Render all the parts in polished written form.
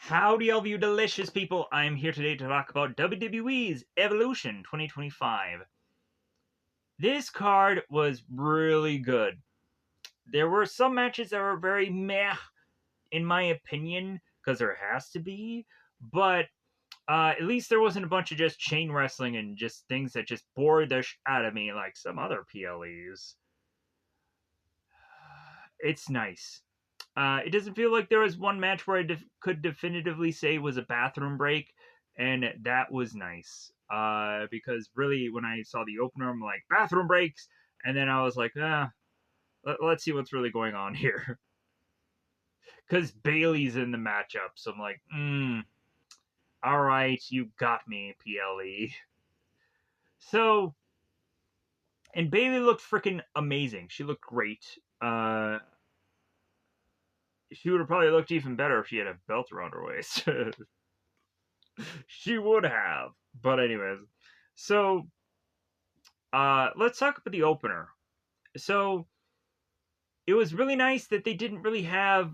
Howdy, all of you delicious people. I'm here today to talk about WWE's Evolution 2025. This card was really good. There were some matches that were very meh, in my opinion, because there has to be, but at least there wasn't a bunch of just chain wrestling and just things that just bored the out of me like some other PLEs. It's nice. It doesn't feel like there was one match where I could definitively say was a bathroom break, and that was nice. Because really, when I saw the opener, I'm like, bathroom breaks, and then I was like, let's see what's really going on here. Because Bailey's in the matchup, so I'm like, all right, you got me, PLE. So, and Bailey looked freaking amazing. She looked great. She would have probably looked even better if she had a belt around her waist. She would have. But anyways, so let's talk about the opener. So it was really nice that they didn't really have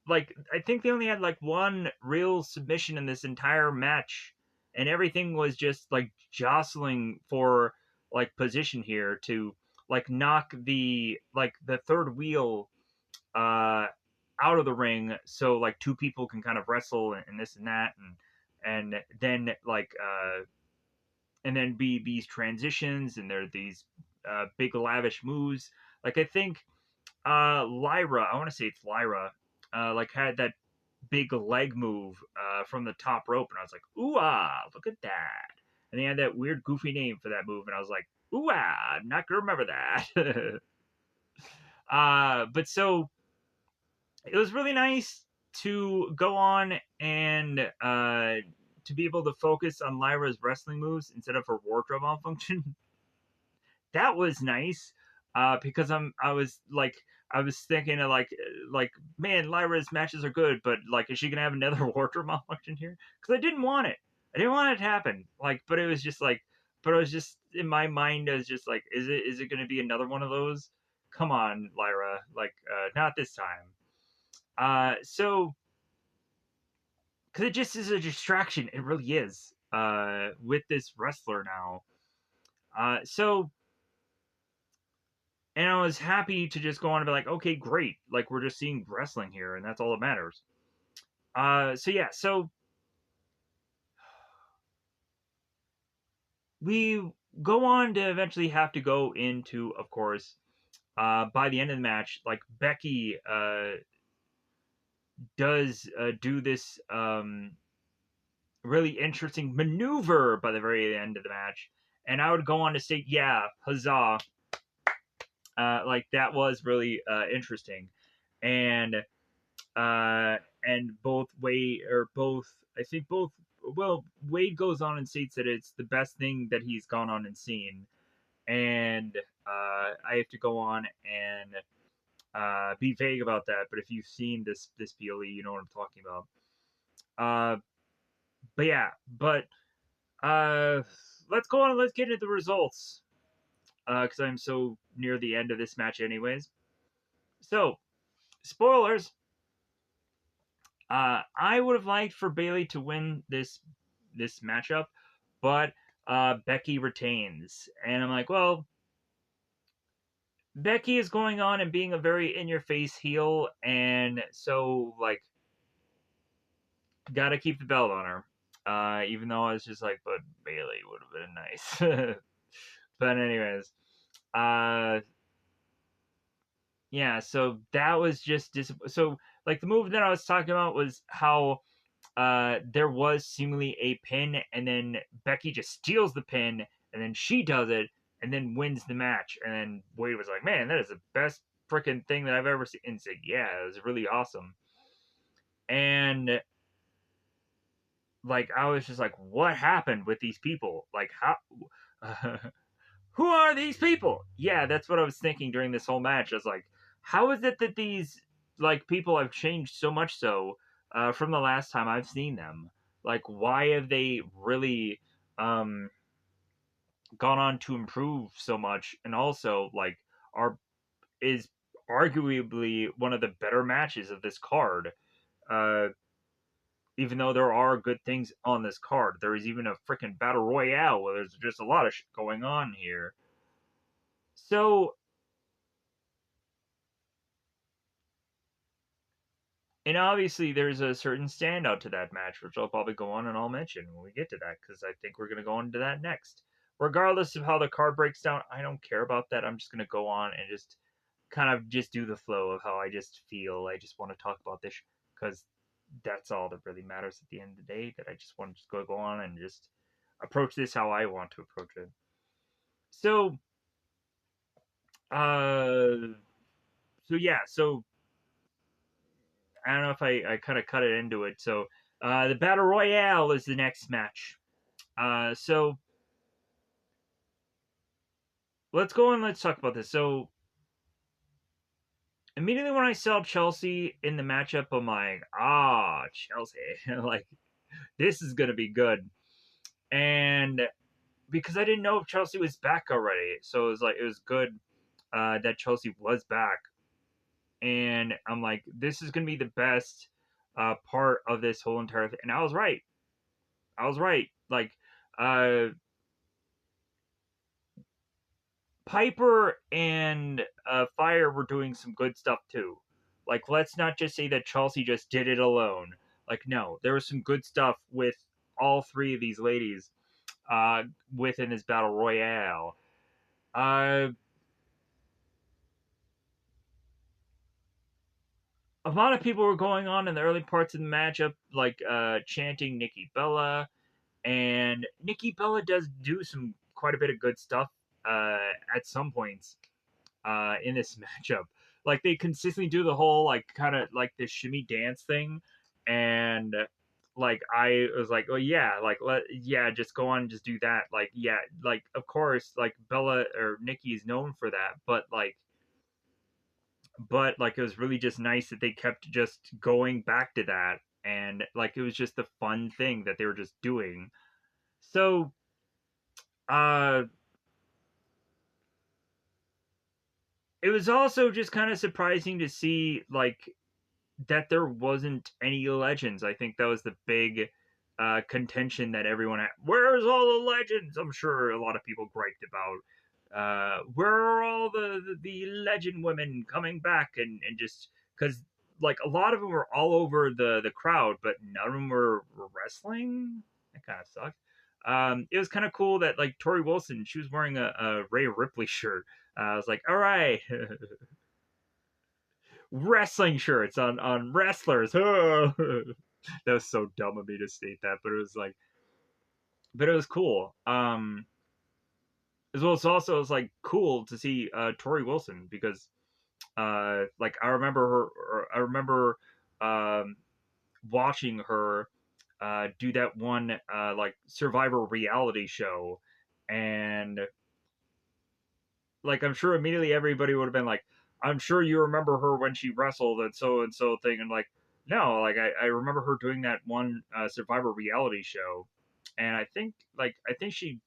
I think they only had like one real submission in this entire match, and everything was just like jostling for like position here to like knock the third wheel out of the ring, so like two people can kind of wrestle and this and that, and then and then be these transitions, and there are these big lavish moves. Like I think Lyra, I want to say it's Lyra, like had that big leg move from the top rope, and I was like, ooh ah, look at that. And they had that weird goofy name for that move, and I was like, ooh ah, I'm not gonna remember that. But so it was really nice to go on and to be able to focus on Lyra's wrestling moves instead of her wardrobe malfunction. That was nice because I was thinking of man, Lyra's matches are good, but like is she gonna have another wardrobe malfunction here? Because I didn't want it. I didn't want it to happen. But it was just but I was just in my mind. I was just like, is it gonna be another one of those? Come on, Lyra, not this time. So because it just is a distraction. It really is. With this wrestler now. So and I was happy to just go on and be like, okay, great. Like we're just seeing wrestling here, and that's all that matters. So yeah, so we go on to eventually have to go into, of course, by the end of the match, like Becky does do this really interesting maneuver by the very end of the match, and I would go on to say, yeah, huzzah! Like that was really interesting, and both Wade or both I think both well Wade goes on and states that it's the best thing that he's gone on and seen, and I have to go on and be vague about that. But if you've seen this PLE, you know what I'm talking about. Uh, but yeah, but uh, let's go on and let's get into the results because I'm so near the end of this match, anyways. So spoilers. I would have liked for Bailey to win this matchup, but Becky retains, and I'm like, well, Becky is going on and being a very in-your-face heel, and so like, gotta keep the belt on her. Even though I was just like, but Bailey would have been nice. But anyways, uh, yeah. So that was just so like the move that I was talking about was how there was seemingly a pin, and then Becky just steals the pin, and then she does it, and then wins the match. And then Wade was like, "Man, that is the best freaking thing that I've ever seen." And said, "Yeah, it was really awesome." And like, I was just like, "What happened with these people? Like, how? Who are these people?" Yeah, that's what I was thinking during this whole match. I was like, "How is it that these like people have changed so much so from the last time I've seen them? Like, why have they really um, gone on to improve so much? And also, like, are is arguably one of the better matches of this card." Uh, even though there are good things on this card. There is even a freaking battle royale where there's just a lot of shit going on here. So, and obviously there's a certain standout to that match, which I'll probably go on and I'll mention when we get to that, because I think we're going to go on to that next. Regardless of how the card breaks down, I don't care about that. I'm just going to go on and just kind of just do the flow of how I just feel. I just want to talk about this because that's all that really matters at the end of the day. That I just want to just go on and just approach this how I want to approach it. So, uh, so I don't know if I kind of cut it into it. So, the battle royale is the next match. So let's go and let's talk about this. So immediately when I saw Chelsea in the matchup, I'm like, Chelsea, like this is gonna be good. And because I didn't know if Chelsea was back already, so it was good that Chelsea was back. And I'm like, this is gonna be the best part of this whole entire thing. And I was right. I was right. Like, uh, Piper and Fire were doing some good stuff too. Like, let's not just say that Chelsea just did it alone. Like, no, there was some good stuff with all three of these ladies uh, within this battle royale. Uh, a lot of people were going on in the early parts of the matchup, like chanting Nikki Bella, and Nikki Bella does do some quite a bit of good stuff at some points in this matchup. Like they consistently do the whole like kind of like this shimmy dance thing, and like I was like, oh yeah, just go on and just do that. Like yeah, like of course, like Bella or Nikki is known for that, but it was really just nice that they kept just going back to that, and like it was just the fun thing that they were just doing. So uh it was also just kind of surprising to see like that there wasn't any legends. I think that was the big contention that everyone had. Where's all the legends? I'm sure a lot of people griped about. Where are all the legend women coming back and just because like a lot of them were all over the crowd, but none of them were wrestling. That kind of sucked. It was kind of cool that like Tori Wilson, she was wearing a Rhea Ripley shirt. I was like, all right, wrestling shirts on wrestlers. that was so dumb of me to state that, but it was like, but it was cool. As well as also it was like cool to see Tori Wilson because like I remember I remember um, watching her do that one like Survivor reality show, and like I'm sure immediately everybody would have been like, I'm sure you remember her when she wrestled and so thing, and like no, like I remember her doing that one Survivor reality show, and I think she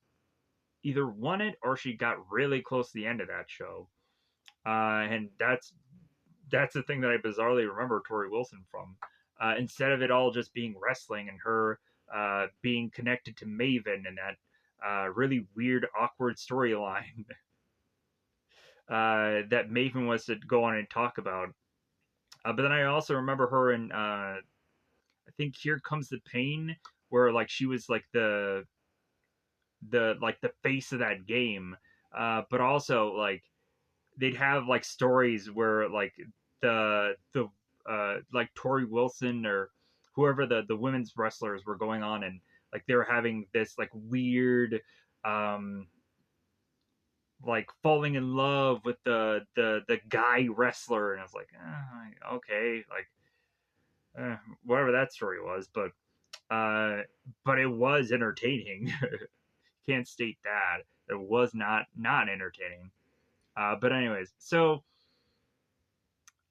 either won it or she got really close to the end of that show, and that's the thing that I bizarrely remember Tori Wilson from. Instead of it all just being wrestling and her being connected to Maven and that really weird, awkward storyline that Maven was to go on and talk about. But then I also remember her in I think Here Comes the Pain, where like she was like the face of that game. But also like they'd have like stories where like the like Tori Wilson or whoever the women's wrestlers were going on and like they were having this like weird um like falling in love with the guy wrestler, and I was like, okay, like whatever that story was, uh, but it was entertaining. Can't state that it was not entertaining. But anyways, so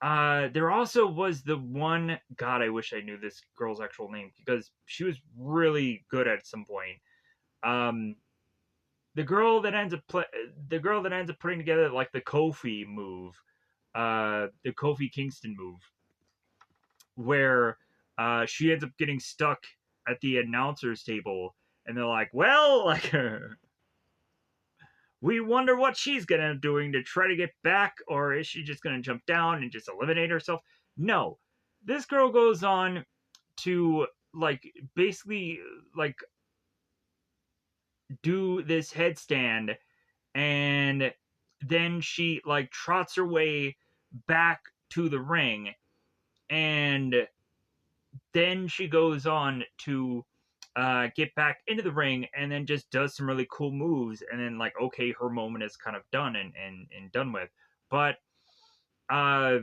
there also was the one. God, I wish I knew this girl's actual name because she was really good at some point. Um, the girl that the girl that ends up putting together like the Kofi move, the Kofi Kingston move, where she ends up getting stuck at the announcer's table, and they're like, "Well, like, we wonder what she's gonna doing to try to get back, or is she just gonna jump down and just eliminate herself?" No, this girl goes on to like basically like do this headstand, and then she like trots her way back to the ring, and then she goes on to get back into the ring, and then just does some really cool moves, and then like, okay, her moment is kind of done and done with. But uh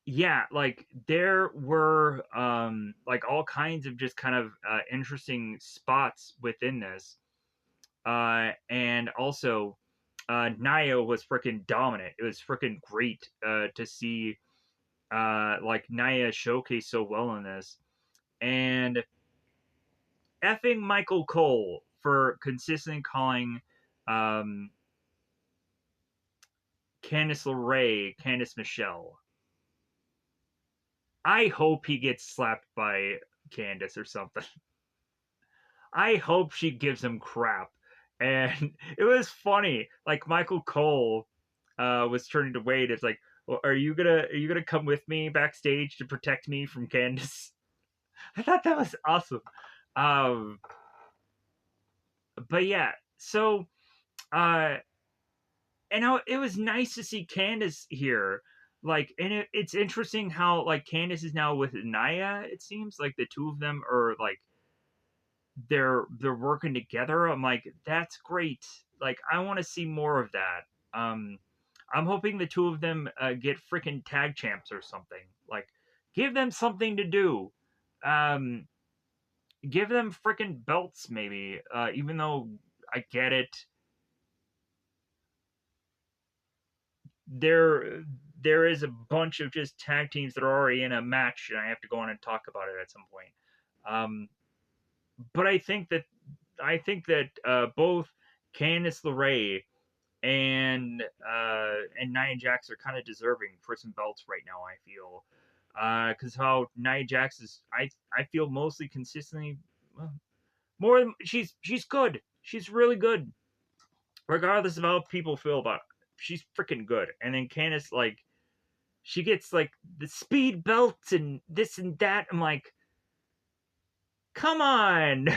yeah, like there were like all kinds of just kind of interesting spots within this. And also Naya was freaking dominant. It was freaking great to see like Naya showcase so well in this. And effing Michael Cole for consistently calling um, Candice LeRae Candice Michelle. I hope he gets slapped by Candice or something. I hope she gives him crap. And it was funny. Like Michael Cole was turning to Wade. It's like, well, are you gonna come with me backstage to protect me from Candice? I thought that was awesome. Um, but yeah, so uh, it was nice to see Candice here. Like, and it's interesting how like Candice is now with Naya. It seems like the two of them are like they're working together. I'm like, that's great. Like, I want to see more of that. Um, I'm hoping the two of them get freaking tag champs or something. Like, give them something to do. Um, give them freaking belts, maybe. Even though I get it, there there is a bunch of just tag teams that are already in a match, and I have to go on and talk about it at some point. Um, but I think that both Candice LeRae and Nia Jax are kind of deserving for some belts right now. I feel because how Nia Jax is, I feel mostly consistently well, more. She's good. She's really good, regardless of how people feel about it. She's freaking good. And then Candice, like, she gets like the speed belts and this and that. I'm like, come on,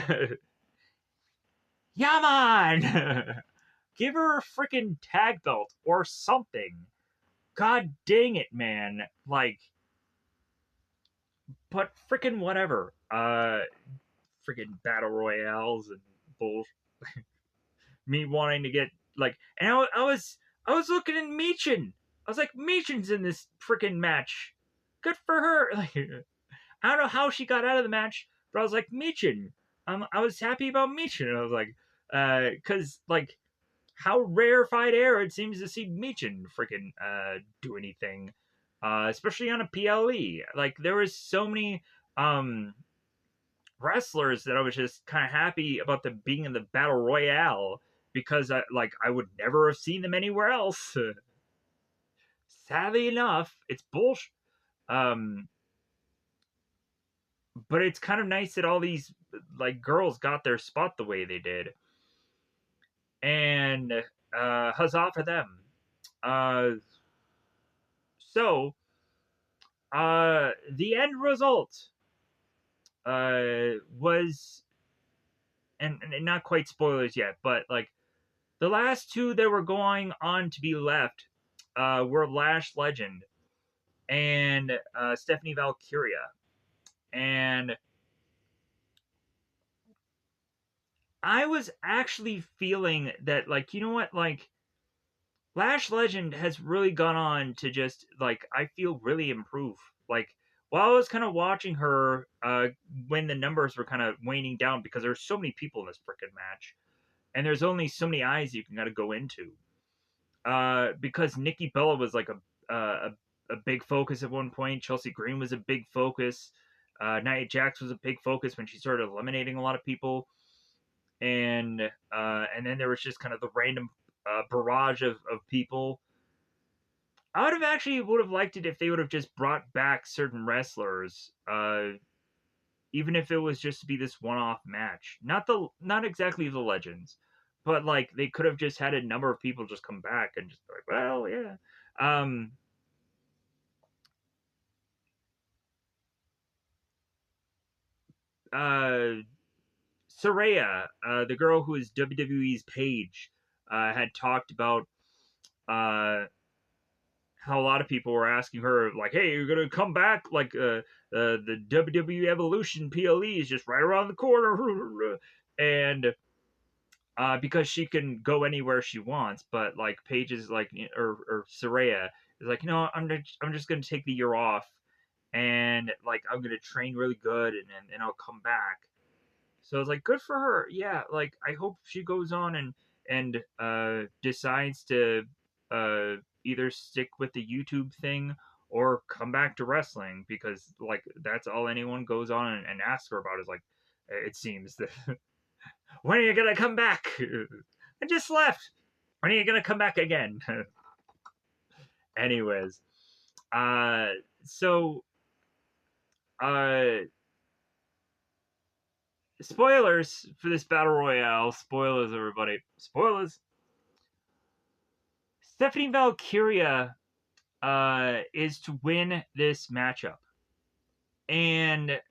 yeah, man. Give her a freaking tag belt or something. God dang it, man. Like, but freaking whatever. Freaking battle royales and bull. Me wanting to get like, and I was looking at Meechin. I was like, Meechin's in this freaking match. Good for her. Like, I don't know how she got out of the match, but I was like, Meechin. I was happy about Meechin. I was like, because like how rarefied air it seems to see Meechin freaking do anything, especially on a PLE. Like there was so many um wrestlers that I was just kind of happy about them being in the battle royale because I would never have seen them anywhere else. Sadly enough, it's bullshit. Um, but it's kind of nice that all these like girls got their spot the way they did, and huzzah for them. Uh, the end result was, and not quite spoilers yet, but like the last two that were going on to be left were Lash Legend and Stephanie Valkyria. And I was actually feeling that, like, you know what? Like, Lash Legend has really gone on to just, like, I feel really improve. Like, while I was kind of watching her when the numbers were kind of waning down because there's so many people in this freaking match, and there's only so many eyes you can kind of go into. Because Nikki Bella was like a big focus at one point. Chelsea Green was a big focus. Nia Jax was a big focus when she started eliminating a lot of people, and then there was just kind of the random barrage of people. I would have liked it if they would have just brought back certain wrestlers, even if it was just to be this one-off match. Not exactly the legends, but like they could have just had a number of people just come back and just be like, well, yeah. Um, uh, Saraya, the girl who is WWE's Paige, had talked about uh, how a lot of people were asking her, like, "Hey, you're gonna come back? Like, the WWE Evolution PLE is just right around the corner," and because she can go anywhere she wants, but like Paige is like, or Saraya is like, I'm just gonna take the year off, and like I'm gonna train really good, and I'll come back. So it's like good for her. Yeah, like I hope she goes on and decides to uh either stick with the YouTube thing or come back to wrestling, because like that's all anyone goes on and asks her about is like, it seems that, when are you gonna come back? I just left. When are you gonna come back again? Anyways, uh so uh spoilers for this battle royale. Spoilers, everybody. Spoilers. Stephanie Valkyria is to win this matchup. And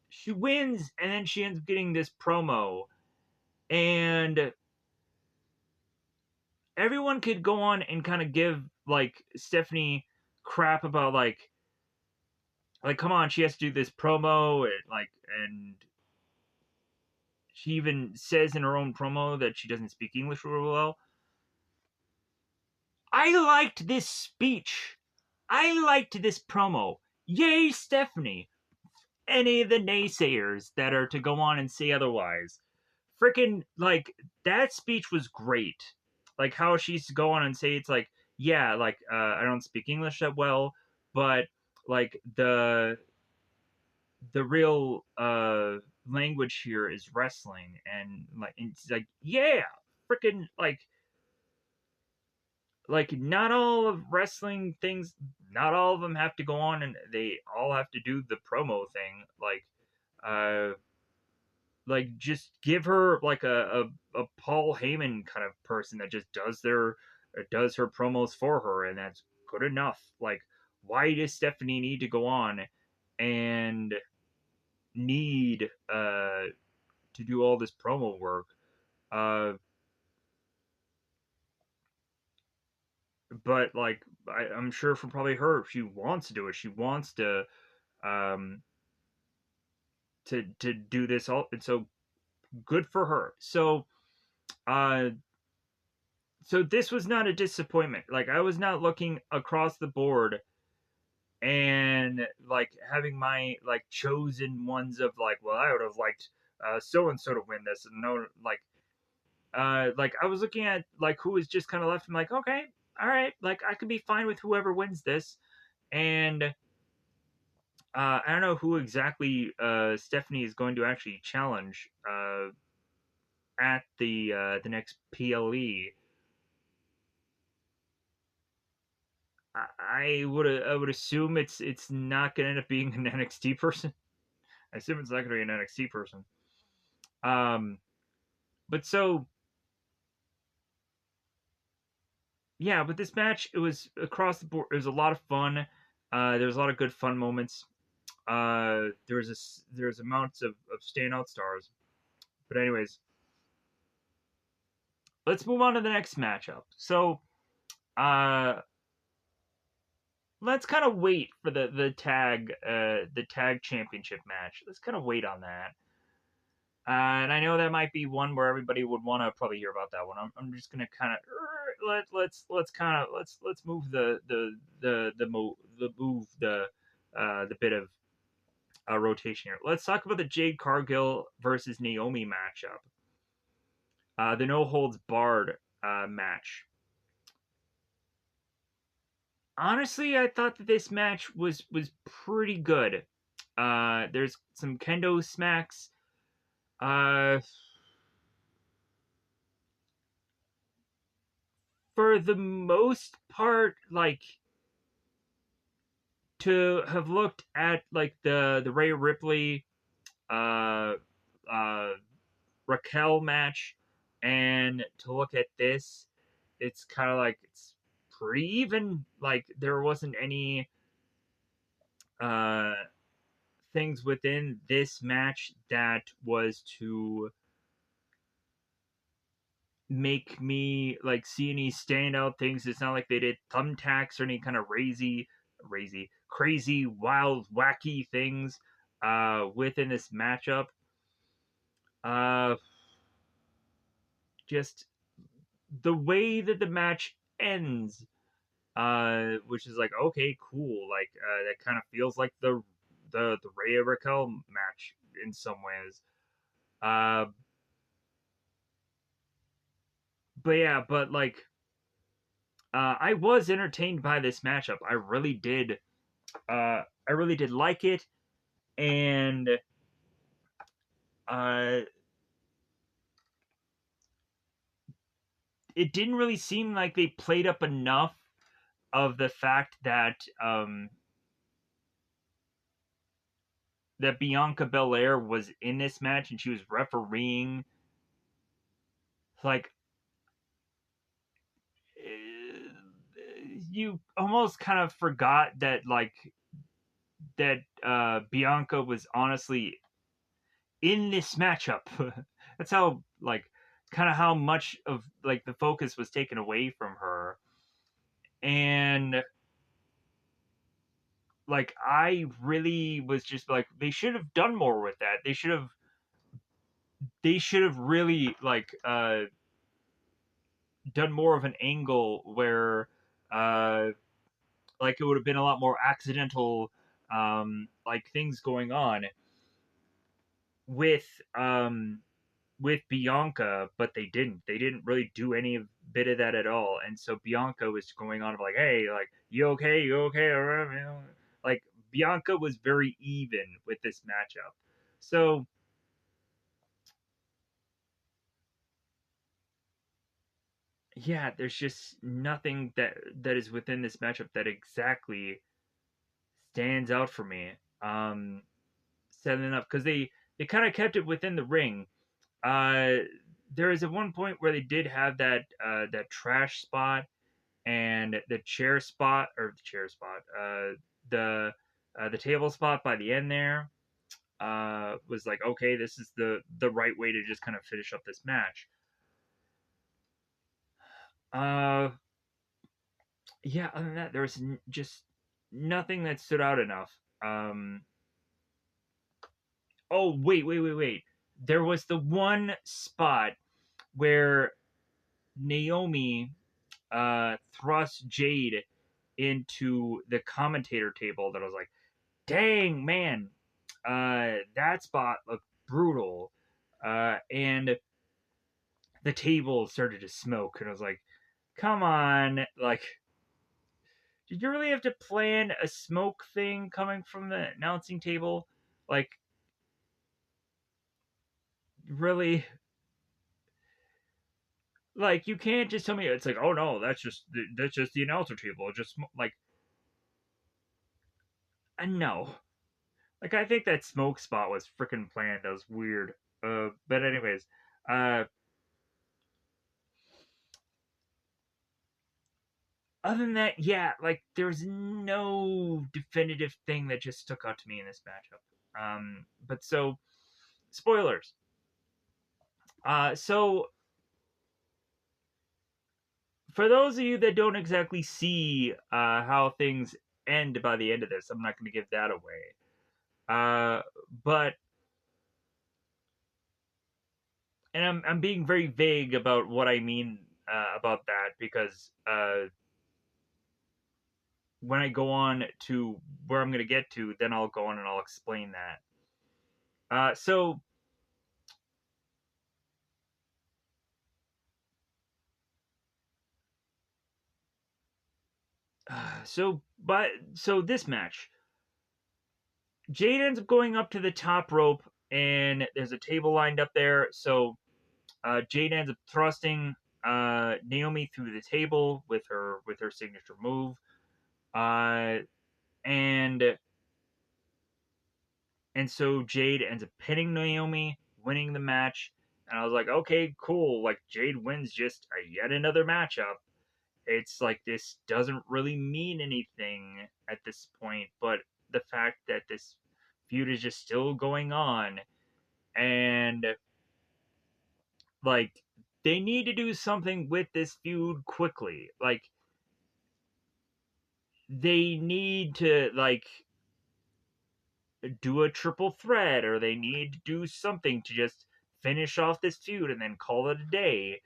she wins, and then she ends up getting this promo. And everyone could go on and kind of give like Stephanie crap about like come on, she has to do this promo, and she even says in her own promo that she doesn't speak English real well. I liked this speech. I liked this promo. Yay, Stephanie. Any of the naysayers that are to go on and say otherwise. Freaking, like, that speech was great. Like, how she used to go on and say, it's like, yeah, like, I don't speak English that well, but, like, the real language here is wrestling. And, like, it's like, yeah, freaking, like not all of wrestling things, not all of them have to go on and they all have to do the promo thing. Uh like just give her like a Paul Heyman kind of person that just does her promos for her, and that's good enough. Like, why does Stephanie need to go on and need to do all this promo work? uh but like I'm sure for probably her, if she wants to do it, she wants um to do this all, and so good for her. Uh so this was not a disappointment. Like, I was not looking across the board and like having my like chosen ones of like, well, I would have liked so and so to win this, and no, like I was looking at like who was just kind of left. I'm like, okay, all right, like I could be fine with whoever wins this. And I don't know who exactly Stephanie is going to actually challenge at the next PLE. I would assume it's not going to end up being an NXT person. I assume it's not going to be an NXT person. Um, but so yeah, but this match, it was across the board. It was a lot of fun. There was a lot of good fun moments. There was amounts of standout stars. But anyways, let's move on to the next matchup. So uh, let's kind of wait for the tag championship match. Let's kind of wait on that. And I know that might be one where everybody would want to probably hear about that one. I'm just gonna kind of let's kind of let's move the bit of rotation here. Let's talk about the Jade Cargill versus Naomi matchup. The no holds barred match. Honestly, I thought that this match was pretty good. There's some kendo smacks. Uh, for the most part, like, to have looked at like the Rhea Ripley uh uh Raquel match, and to look at this, it's kind of like it's pretty even. Like, there wasn't any uh things within this match that was to make me like see any standout things. It's not like they did thumbtacks or any kind of crazy, wild, wacky things within this matchup. Uh just the way that the match ends, which is like, okay, cool. Like, that kind of feels like the Rhea Raquel match in some ways. Uh, but yeah, but like, I was entertained by this matchup. I really did. I really did like it, and uh, it didn't really seem like they played up enough of the fact that Bianca Belair was in this match and she was refereeing. Like, you almost kind of forgot that, like, that Bianca was honestly in this matchup. That's how, like, kind of how much of like the focus was taken away from her. And like, I really was just like, they should have done more with that. They should have really like done more of an angle where uh like, it would have been a lot more accidental, like, things going on with um with Bianca, but they didn't. They didn't really do any bit of that at all. And so Bianca was going on of like, hey, like, you okay? You okay? Like, Bianca was very even with this matchup. So yeah, there's just nothing that is within this matchup that exactly stands out for me. Um, Setting up because they kind of kept it within the ring. Uh, there is at one point where they did have that trash spot and the chair spot, or the chair spot, the the table spot by the end there, was like, okay, this is the right way to just kind of finish up this match. Uh, yeah. Other than that, there's just nothing that stood out enough. Oh, wait. There was the one spot where Naomi thrust Jade into the commentator table that I was like, dang, man, that spot looked brutal. And the table started to smoke, and I was like, come on, like, did you really have to plan a smoke thing coming from the announcing table? Like, really? Like, you can't just tell me it's like, oh no, that's just the announcer table. Just like, no. Like, I think that smoke spot was freaking planned. That was weird. But anyways, uh, other than that, yeah, like, there's no definitive thing that just stuck out to me in this matchup. But so, spoilers. So for those of you that don't exactly see how things end by the end of this, I'm not going to give that away. But and I'm being very vague about what I mean about that, because when I go on to where I'm going to get to, then I'll go on and I'll explain that. So so this match, Jade ends up going up to the top rope, and there's a table lined up there. So Jade ends up thrusting Naomi through the table with her signature move, uh, and so Jade ends up pinning Naomi, winning the match. And I was like, okay, cool. Like Jade wins just yet another matchup. It's like this doesn't really mean anything at this point, but the fact that this feud is just still going on, and like they need to do something with this feud quickly. Like they need to do a triple threat, or they need to do something to just finish off this feud and then call it a day.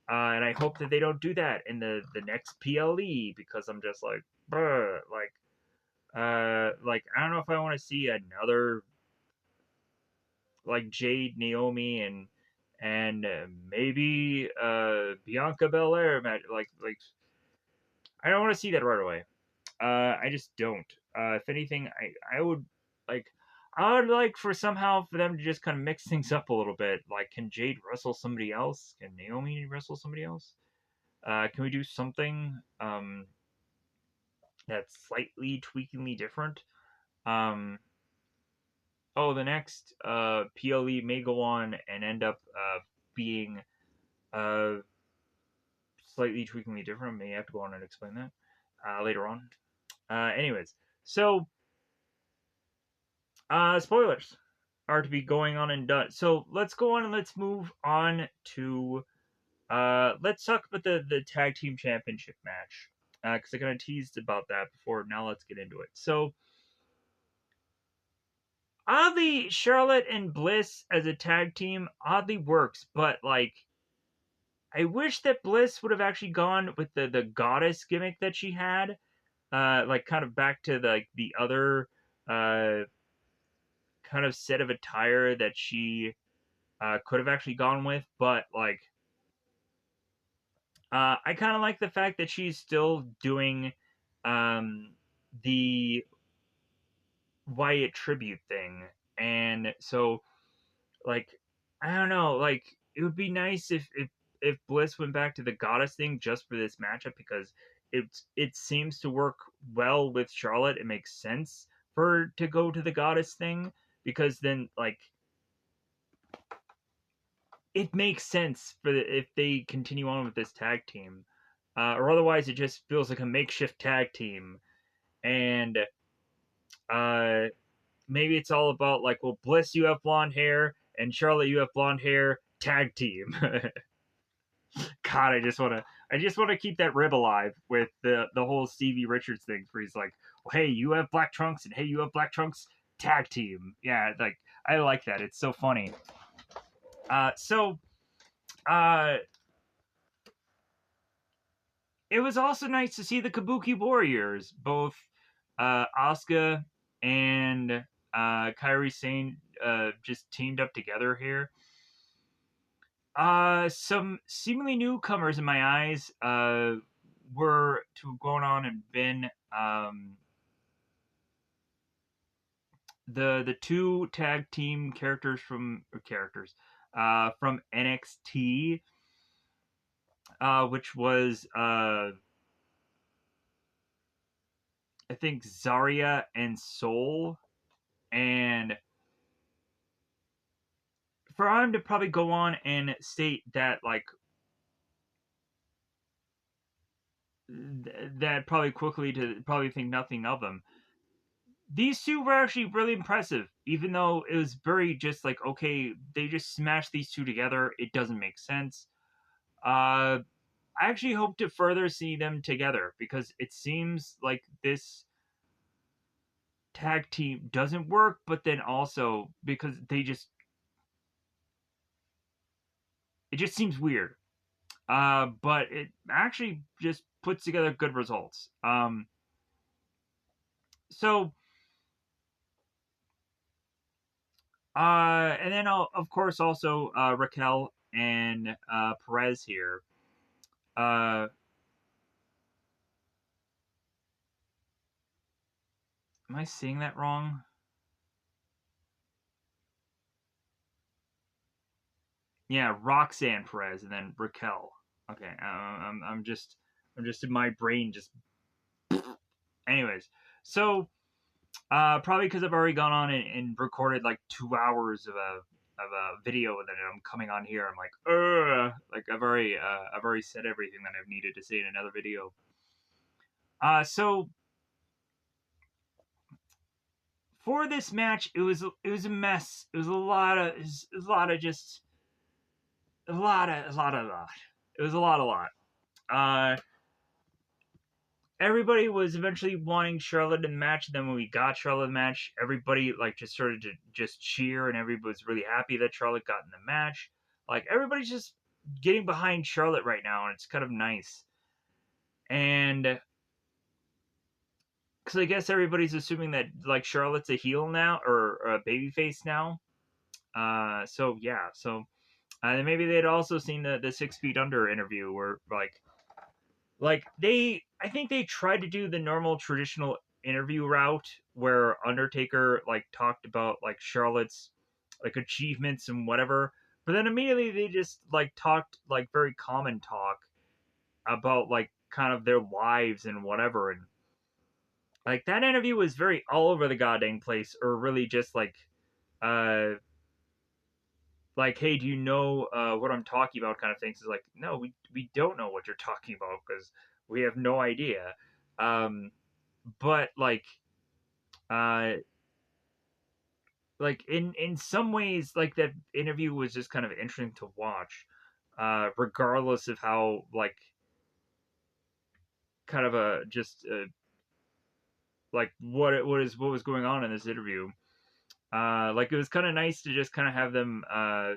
And I hope that they don't do that in the next PLE, because I'm just like, bruh, like I don't know if I want to see another like Jade, Naomi, and maybe Bianca Belair match. Like I don't want to see that right away. I just don't. If anything, I would like. I would like for somehow for them to just kind of mix things up a little bit. Like, can Jade wrestle somebody else? Can Naomi wrestle somebody else? Can we do something that's slightly tweakingly different? Um, oh, the next PLE may go on and end up being uh, slightly tweakingly different. May have to go on and explain that later on. Anyways, so spoilers are to be going on and done. So let's go on and let's move on to let's talk about the tag team championship match, because I kind of teased about that before. Now let's get into it. So oddly, Charlotte and Bliss as a tag team oddly works, but like I wish that Bliss would have actually gone with the goddess gimmick that she had, like kind of back to the other uh kind of set of attire that she could have actually gone with, but like I kind of like the fact that she's still doing um, the Wyatt tribute thing, and so like I don't know, like it would be nice if Bliss went back to the goddess thing just for this matchup, because it seems to work well with Charlotte. It makes sense for her to go to the goddess thing, because then like it makes sense for if they continue on with this tag team, or otherwise it just feels like a makeshift tag team. And uh, maybe it's all about like, well, Bliss, you have blonde hair, and Charlotte, you have blonde hair. Tag team. God, I just want to keep that rib alive with the whole Stevie Richards thing, where he's like, well, hey, you have black trunks, and hey, you have black trunks. Tag team. Yeah, like I like that. It's so funny. So uh it was also nice to see the Kabuki Warriors, both Asuka and Kairi Sane, just teamed up together here. Some seemingly newcomers in my eyes were to have gone on and been the two tag team characters from NXT, which was I think Zarya and Soul. And for him to probably go on and state that like that probably quickly to probably think nothing of them. These two were actually really impressive, even though it was very just like, okay, they just smashed these two together. It doesn't make sense. I actually hope to further see them together, because it seems like this tag team doesn't work, but then also because it just seems weird. But it actually just puts together good results. So and then of course also Raquel and Perez here. Uh, am I seeing that wrong? Yeah, Roxanne Perez and then Raquel. Okay, I'm just in my brain just. Anyways, so probably because I've already gone on and recorded like 2 hours of a video that I'm coming on here. I'm like, like I've already said everything that I've needed to say in another video. So for this match, it was a mess. It was a lot of just a lot. It was a lot. Uh, Everybody was eventually wanting Charlotte in the match. And then when we got Charlotte in the match, everybody like just started to just cheer, and everybody was really happy that Charlotte got in the match. Like everybody's just getting behind Charlotte right now, and it's kind of nice. And because I guess everybody's assuming that like Charlotte's a heel now or a babyface now. So yeah, so and maybe they'd also seen the 6 feet under interview where like they I think they tried to do the normal traditional interview route where Undertaker like talked about like Charlotte's like achievements and whatever, but then immediately they just like talked like very common talk about like kind of their lives and whatever. And like that interview was very all over the goddamn place, or really just uh like, hey, do you know what I'm talking about kind of things. It's like, no, we don't know what you're talking about because we have no idea. um but uh like in some ways like that interview was just kind of interesting to watch, regardless of how like kind of a just like what was going on in this interview. Like it was kind of nice to just kind of have them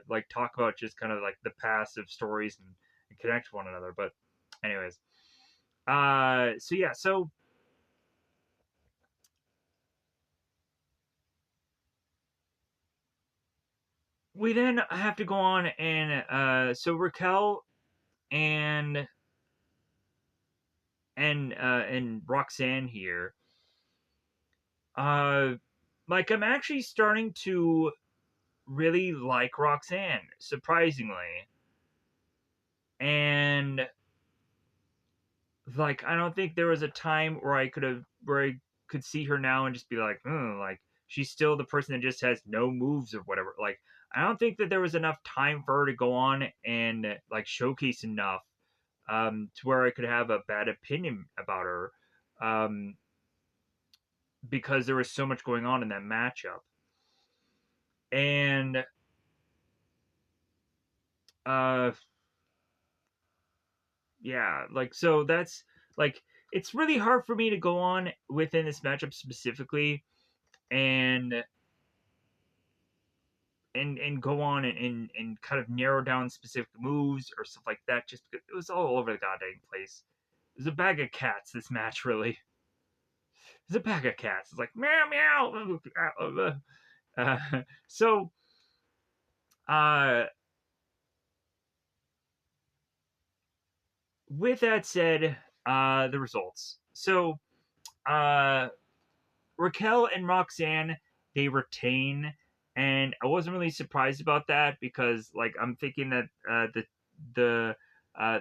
like talk about just kind of like the past of stories and connect to one another. But anyways, so yeah, so we then have to go on and so Raquel and and Roxanne here. Uh, like I'm actually starting to really like Roxanne, surprisingly, and like I don't think there was a time where I could see her now and just be like, like she's still the person that just has no moves or whatever. Like I don't think that there was enough time for her to go on and like showcase enough to where I could have a bad opinion about her, um, because there was so much going on in that matchup. And uh, yeah, like so that's like it's really hard for me to go on within this matchup specifically and and go on and kind of narrow down specific moves or stuff like that, just because it was all over the goddamn place. It was a bag of cats, this match, really. It was a bag of cats. It's like meow meow. uh, so uh with that said, the results. So uh Raquel and Roxanne, they retain, and I wasn't really surprised about that because like I'm thinking that the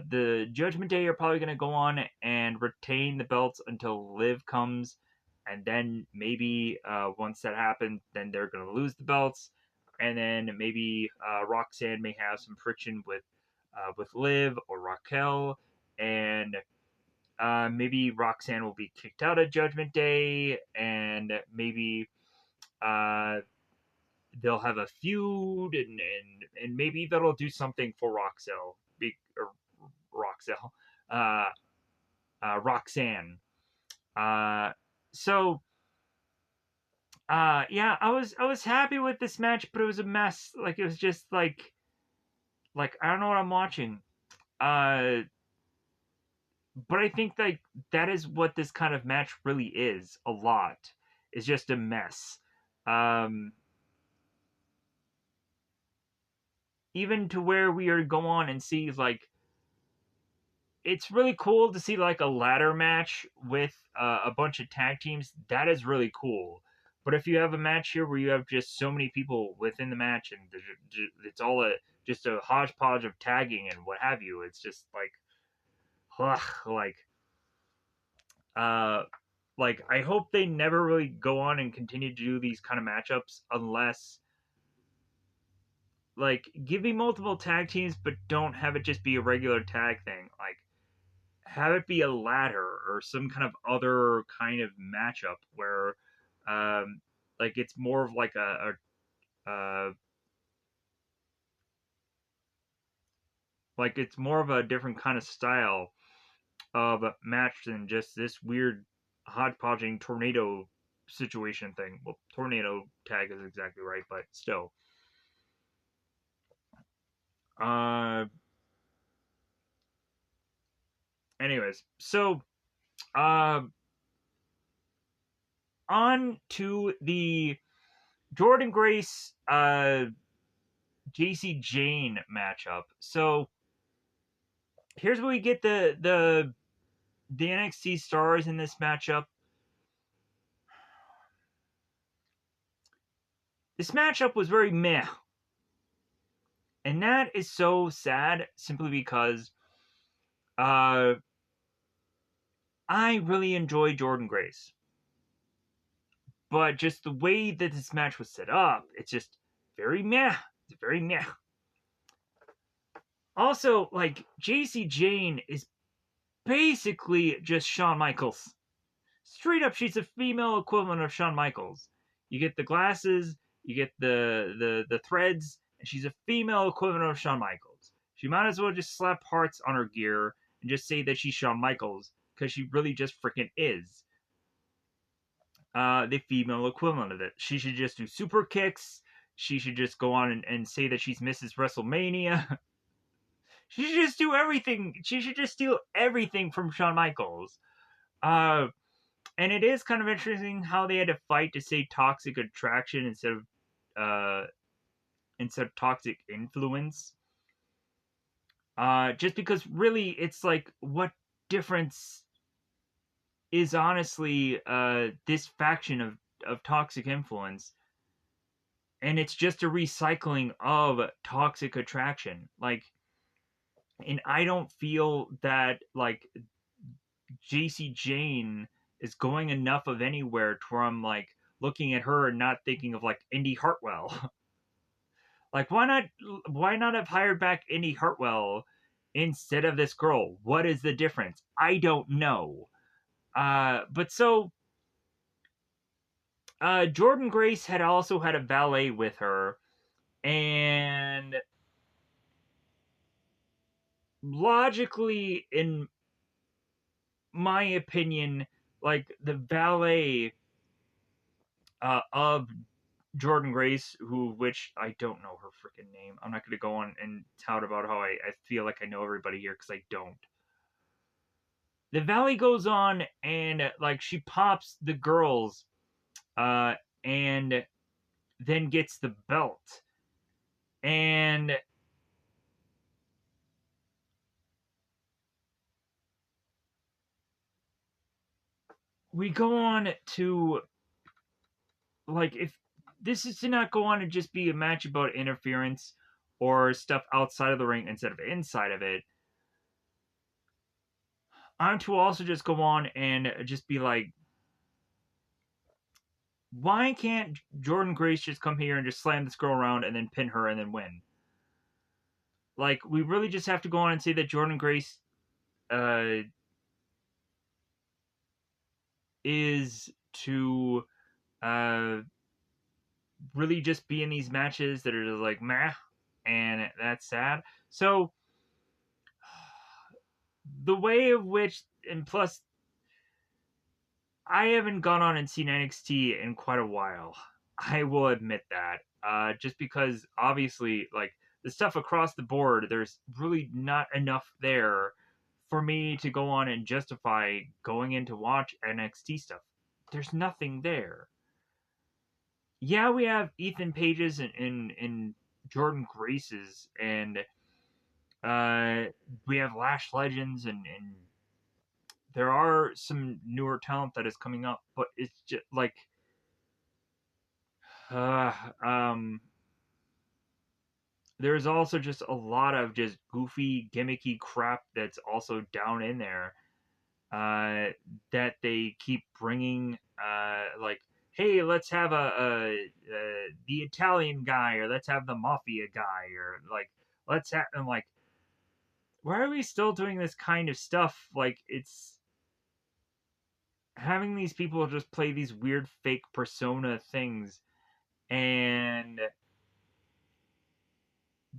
the Judgment Day are probably going to go on and retain the belts until Liv comes, and then maybe once that happens, then they're going to lose the belts, and then maybe Roxanne may have some friction with Liv or Raquel, and maybe Roxanne will be kicked out of Judgment Day, and maybe uh, they'll have a feud, and maybe that'll do something for or Roxelle, uh, Roxanne. Uh, so yeah, I was happy with this match, but it was a mess. Like it was just like I don't know what I'm watching. Uh, but I think like that is what this kind of match really is. A lot. It's just a mess. Um, Even to where we are go on and see like it's really cool to see like a ladder match with a bunch of tag teams. That is really cool. But if you have a match here where you have just so many people within the match and it's all a just a hodgepodge of tagging and what have you. It's just ugh, uh, I hope they never really go on and continue to do these kind of matchups unless give me multiple tag teams, but don't have it just be a regular tag thing. Have it be a ladder or some kind of other kind of matchup where, it's more of it's more of a different kind of style of match than just this weird hodgepodging tornado situation thing. Well, tornado tag is exactly right, but still. Uh, anyways, so uh, on to the Jordan Grace JC Jane matchup. So here's where we get the NXT stars in this matchup. This matchup was very meh. And that is so sad simply because I really enjoy Jordan Grace. But just the way that this match was set up, it's just very meh. It's very meh. Also, JC Jane is basically just Shawn Michaels. Straight up, she's a female equivalent of Shawn Michaels. You get the glasses, you get the threads, and she's a female equivalent of Shawn Michaels. She might as well just slap hearts on her gear and just say that she's Shawn Michaels, because she really just freaking is. The female equivalent of it. She should just do super kicks. She should just go on and say that she's Mrs. WrestleMania. She should just do everything. She should just steal everything from Shawn Michaels. And it is kind of interesting how they had to fight to say toxic attraction instead of toxic influence. Just because really it's what difference is honestly this faction of toxic influence, and it's just a recycling of toxic attraction. And I don't feel that JC Jane is going enough of anywhere to where I'm looking at her and not thinking of Indy Hartwell. Why not have hired back Indy Hartwell instead of this girl? What is the difference? I don't know. But so Jordan Grace had also had a valet with her, and logically, in my opinion, the valet of Jordan Grace, which I don't know her freaking name. I'm not going to go on and tout about how I feel like I know everybody here because I don't. The valet goes on and she pops the girls, and then gets the belt, and we go on to if this is to not go on to just be a match about interference or stuff outside of the ring instead of inside of it, I'm to also just go on and just be why can't Jordan Grace just come here and just slam this girl around and then pin her and then win? We really just have to go on and say that Jordan Grace is to really just be in these matches that are just meh, and that's sad. So the way of which, and plus, I haven't gone on and seen NXT in quite a while. I will admit that. Just because obviously, the stuff across the board, there's really not enough there for me to go on and justify going in to watch NXT stuff. There's nothing there. Yeah, we have Ethan Page's and Jordan Grace's, and we have Lash Legends, and there are some newer talent that is coming up, but it's just uh, um, there's also just a lot of just goofy, gimmicky crap that's also down in there uh, that they keep bringing. Like, hey, let's have the Italian guy, or let's have the mafia guy, or like, let's have. I'm like, why are we still doing this kind of stuff? Like, it's having these people just play these weird fake persona things, and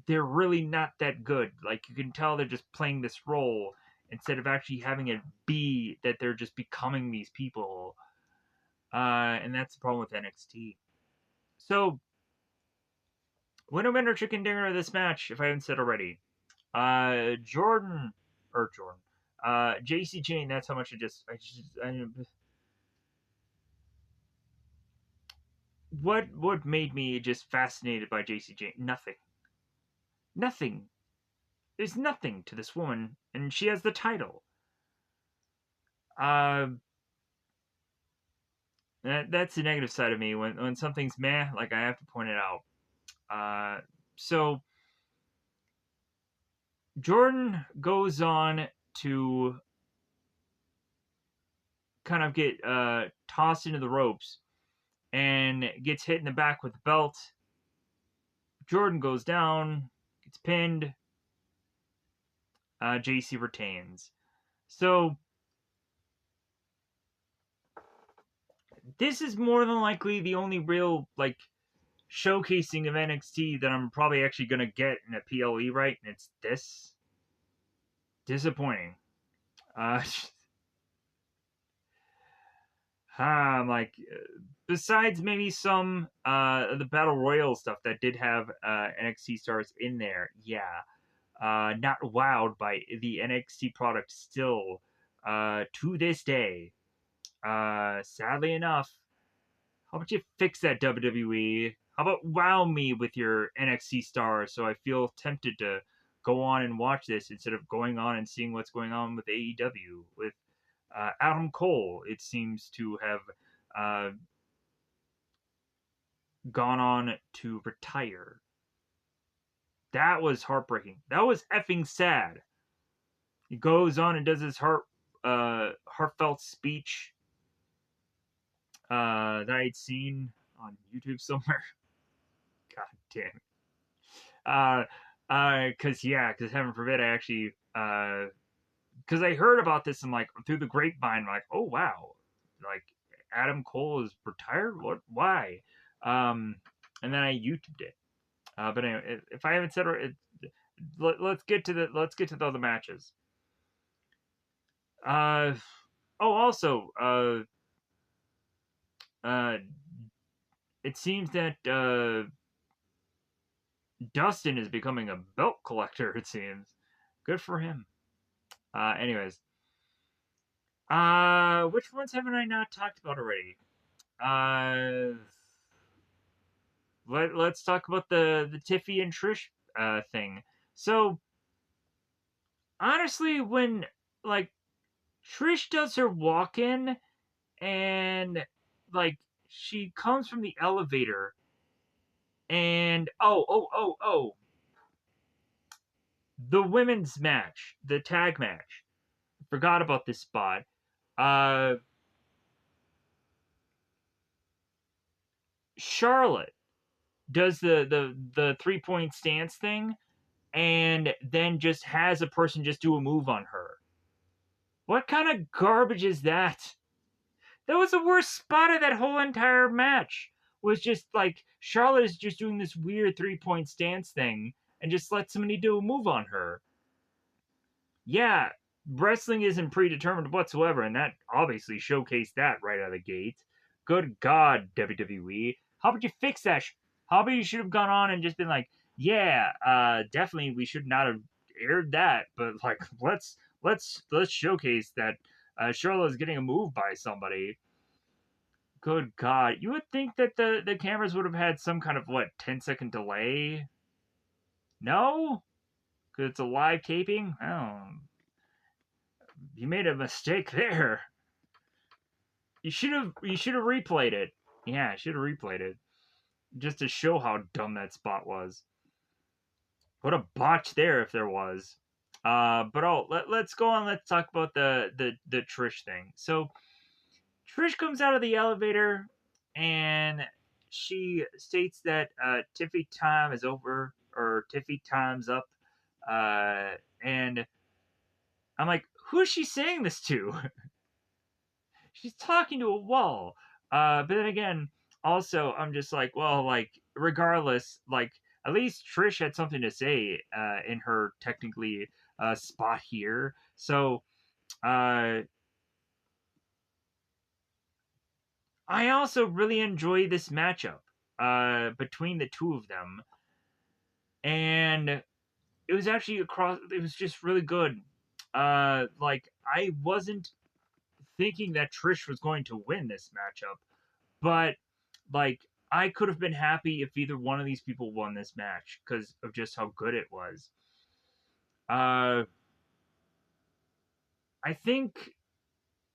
they're really not that good. Like, you can tell they're just playing this role instead of actually having it be that they're just becoming these people. And that's the problem with NXT. So, winner chicken dinner of this match, if I haven't said already. Jordan or Jordan. JC Jane, that's how much what made me just fascinated by JC Jane? Nothing. Nothing. There's nothing to this woman, and she has the title. Uh, that's the negative side of me. When something's meh, like I have to point it out. So Jordan goes on to kind of get tossed into the ropes and gets hit in the back with the belt. Jordan goes down, gets pinned. JC retains. So this is more than likely the only real like showcasing of NXT that I'm probably actually gonna get in a PLE, right? And it's this. Disappointing. Uh, I'm like, besides maybe some the battle royal stuff that did have NXT stars in there, yeah. Not wowed by the NXT product still to this day. Sadly enough, how about you fix that, WWE? How about wow me with your NXT stars so I feel tempted to go on and watch this instead of going on and seeing what's going on with AEW with Adam Cole? It seems to have uh, gone on to retire. That was heartbreaking. That was effing sad. He goes on and does his heartfelt speech that I'd seen on YouTube somewhere. God damn it. Because heaven forbid, I actually, because I heard about this and like through the grapevine, I'm like, oh wow, like Adam Cole is retired. What? Why? And then I YouTubed it. But anyway, if I haven't said it, let's get to the other matches. Uh, oh, also, uh, it seems that Dustin is becoming a belt collector. It seems good for him. Anyways, which ones haven't I not talked about already? Uh, let's talk about the Tiffy and Trish thing. So honestly, when like Trish does her walk in and like she comes from the elevator and the women's match, the tag match. Forgot about this spot. Uh Charlotte does the 3-point stance thing and then just has a person just do a move on her. What kind of garbage is that? That was the worst spot of that whole entire match. Was just like Charlotte is just doing this weird 3-point stance thing and just let somebody do a move on her. Yeah, wrestling isn't predetermined whatsoever, and that obviously showcased that right out of the gate. Good God, WWE. How about you fix that? How about you should have gone on and just been like, yeah, definitely we should not have aired that, but like let's showcase that Charlotte is getting a move by somebody. Good God. You would think that the cameras would have had some kind of, what, 10-second delay? No? Because it's a live taping? Oh, you made a mistake there. You should have replayed it. Yeah, I should have replayed it. Just to show how dumb that spot was. What a botch there if there was. But let's go on. Let's talk about the Trish thing. So Trish comes out of the elevator and she states that Tiffy time is over or Tiffy time's up. And I'm like, who is she saying this to? She's talking to a wall. But then again, also I'm just like, well, like regardless, like at least Trish had something to say in her technically spot here. So uh, I also really enjoy this matchup between the two of them, and it was actually across. It was just really good. Like I wasn't thinking that Trish was going to win this matchup, but like I could have been happy if either one of these people won this match because of just how good it was. Uh, I think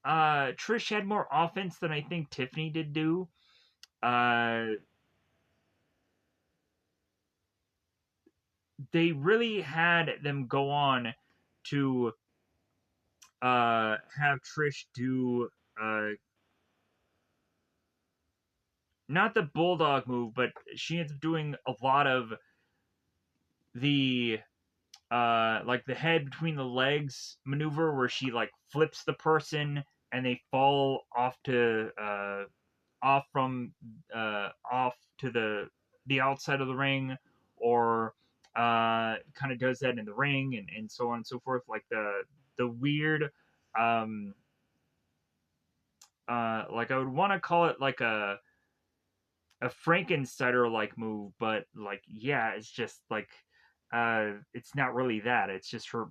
Trish had more offense than I think Tiffany did do. Uh, they really had them go on to have Trish do not the bulldog move, but she ends up doing a lot of the like the head between the legs maneuver where she like flips the person and they fall off from off to the outside of the ring, or kind of does that in the ring, and so on and so forth, like the weird um like I would want to call it like a Frankensteiner like move, but like yeah, it's just like it's not really that. It's just her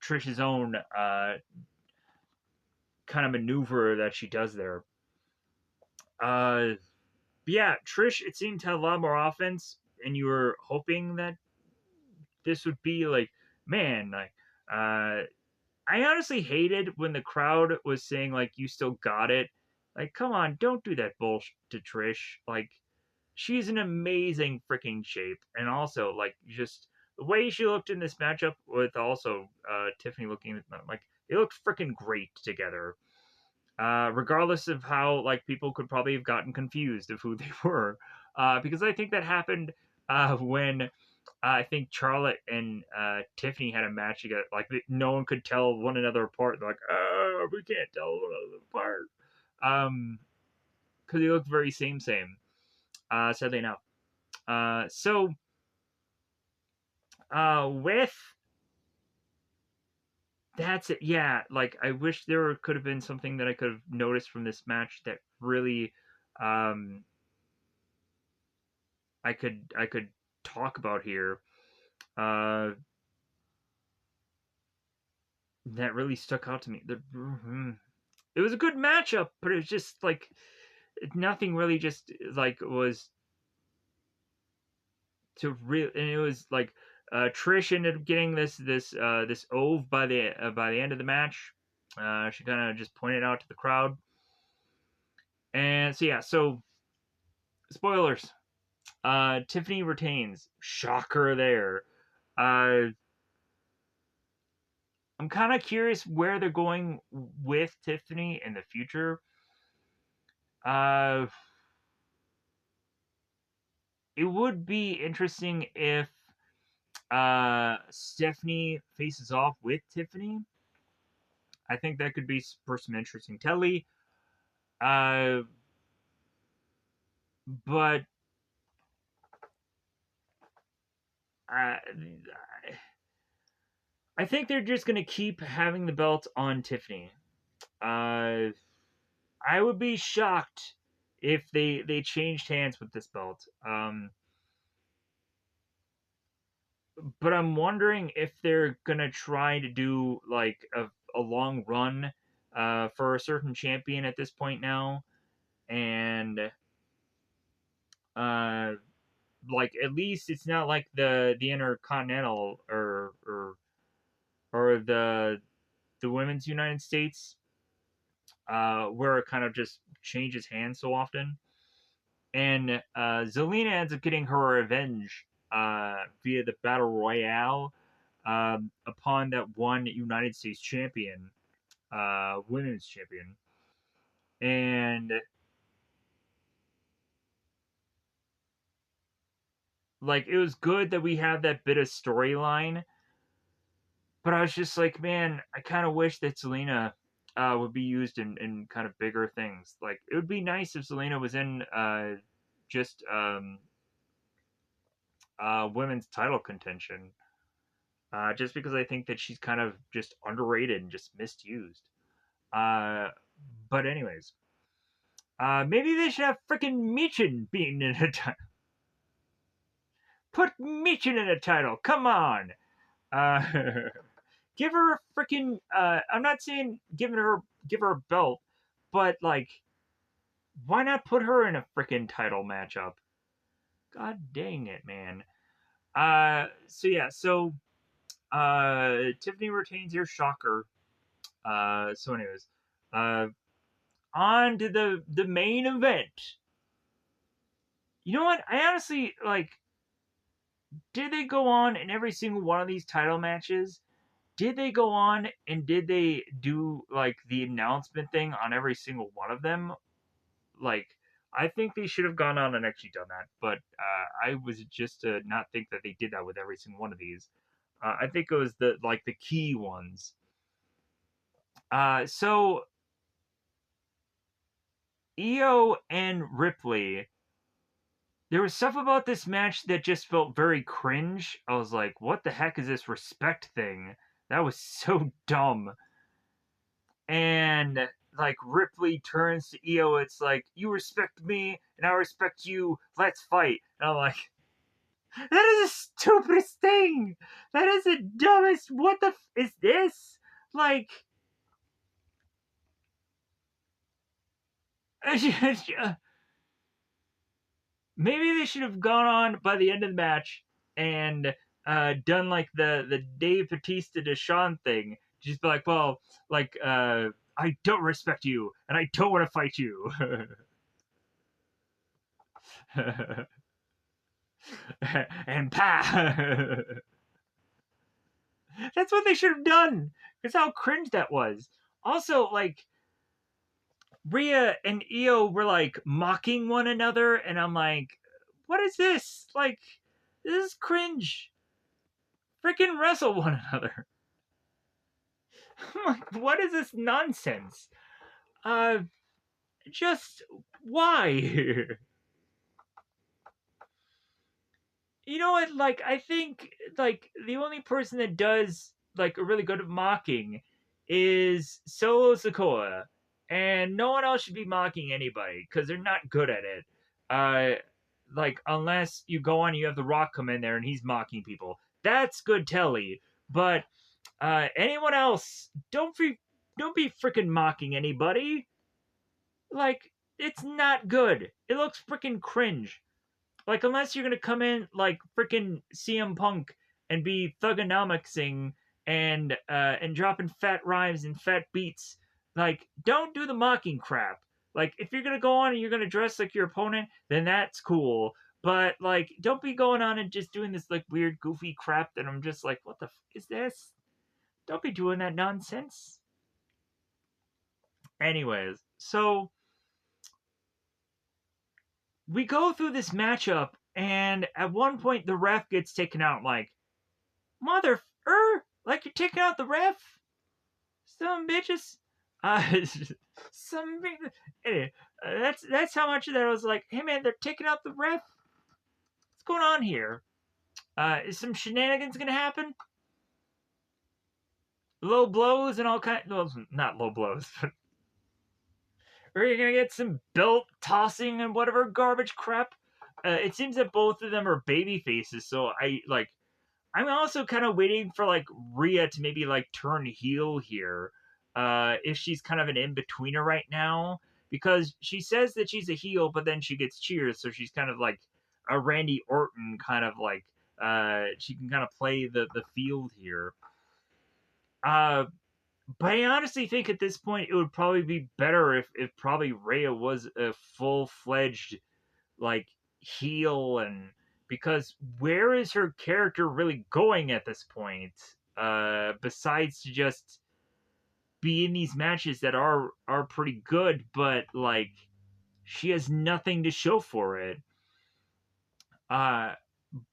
Trish's own kind of maneuver that she does there. Uh, yeah, Trish, it seemed to have a lot more offense, and you were hoping that this would be like, man, like, I honestly hated when the crowd was saying like, "You still got it." Like, come on, don't do that bullshit to Trish. Like, she's in amazing freaking shape, and also like just the way she looked in this matchup with also Tiffany looking like they looked freaking great together. Regardless of how like people could probably have gotten confused of who they were, because I think that happened when I think Charlotte and Tiffany had a match together. Like no one could tell one another apart. They're like, "Oh, we can't tell one another apart," because they look very same. Sadly enough. So with that's it. Yeah, like I wish there could have been something that I could have noticed from this match that really um I could talk about here. Uh that really stuck out to me. It was a good matchup, but it was just like nothing really just like was to real, and it was like Trish ended up getting this ove by the end of the match. She kind of just pointed out to the crowd, and so yeah. So spoilers. Tiffany retains. Shocker there. Uh, I'm kind of curious where they're going with Tiffany in the future. Uh, it would be interesting if Stephanie faces off with Tiffany. I think that could be for some interesting telly. Uh, but uh, I think they're just gonna keep having the belt on Tiffany. Uh, I would be shocked if they changed hands with this belt. But I'm wondering if they're gonna try to do like a long run for a certain champion at this point now, and uh, like at least it's not like the Intercontinental or the Women's United States where it kind of just changes hands so often. And Zelina ends up getting her revenge via the Battle Royale upon that one United States champion, women's champion. And like it was good that we had that bit of storyline, but I was just like, man, I kind of wish that Selena would be used in kind of bigger things. Like it would be nice if Selena was in just women's title contention. Just because I think that she's kind of just underrated and just misused. Uh, but anyways, maybe they should have freaking Michin being in a title. Put Michin in a title. Come on. Uh, give her a freaking. I'm not saying give her a belt, but like, why not put her in a freaking title matchup? God dang it, man. So yeah, so Tiffany retains her shocker. So anyways, uh, on to the main event. You know what? I honestly like. Did they go on in every single one of these title matches? Did they go on and did they do like the announcement thing on every single one of them? Like, I think they should have gone on and actually done that, but I was just to not think that they did that with every single one of these. I think it was the key ones. So Io and Ripley, there was stuff about this match that just felt very cringe. I was like, what the heck is this respect thing? That was so dumb. And like Ripley turns to Io, it's like, you respect me and I respect you, let's fight. And I'm like, that is the stupidest thing. That is the dumbest. What the is this? Like, maybe they should have gone on by the end of the match and done like the Dave Batista to Shawn thing. Just be like, well, like I don't respect you and I don't want to fight you. And pa. That's what they should have done. Because how cringe that was. Also, like Rhea and Io were like mocking one another, and I'm like, what is this? Like, this is cringe. Freaking wrestle one another. I'm like, what is this nonsense? Just why? You know what? Like, I think like the only person that does like a really good at mocking is Solo Sikoa, and no one else should be mocking anybody because they're not good at it. Like unless you go on, you have The Rock come in there and he's mocking people. That's good telly. But anyone else, don't be freaking mocking anybody. Like it's not good. It looks freaking cringe. Like, unless you're gonna come in like freaking CM Punk and be thugonomicsing and dropping fat rhymes and fat beats, like, don't do the mocking crap. Like, if you're gonna go on and you're gonna dress like your opponent, then that's cool. But like, don't be going on and just doing this like weird, goofy crap that I'm just like, what the is this? Don't be doing that nonsense. Anyways, so we go through this matchup, and at one point the ref gets taken out. Like, mother, like you're taking out the ref, some bitches. Some anyway, that's how much of that I was like, hey man, they're taking out the ref. What's going on here? Is some shenanigans gonna happen? Low blows and all kind. Well, not low blows, but are you gonna get some belt tossing and whatever garbage crap? It seems that both of them are baby faces, so I'm also kind of waiting for like Rhea to maybe like turn heel here. If she's kind of an in-betweener right now. Because she says that she's a heel, but then she gets cheers, so she's kind of like a Randy Orton kind of like she can kind of play the field here. But I honestly think at this point it would probably be better if probably Rhea was a full-fledged like heel and because where is her character really going at this point? Besides to just be in these matches that are pretty good, but like she has nothing to show for it. Uh,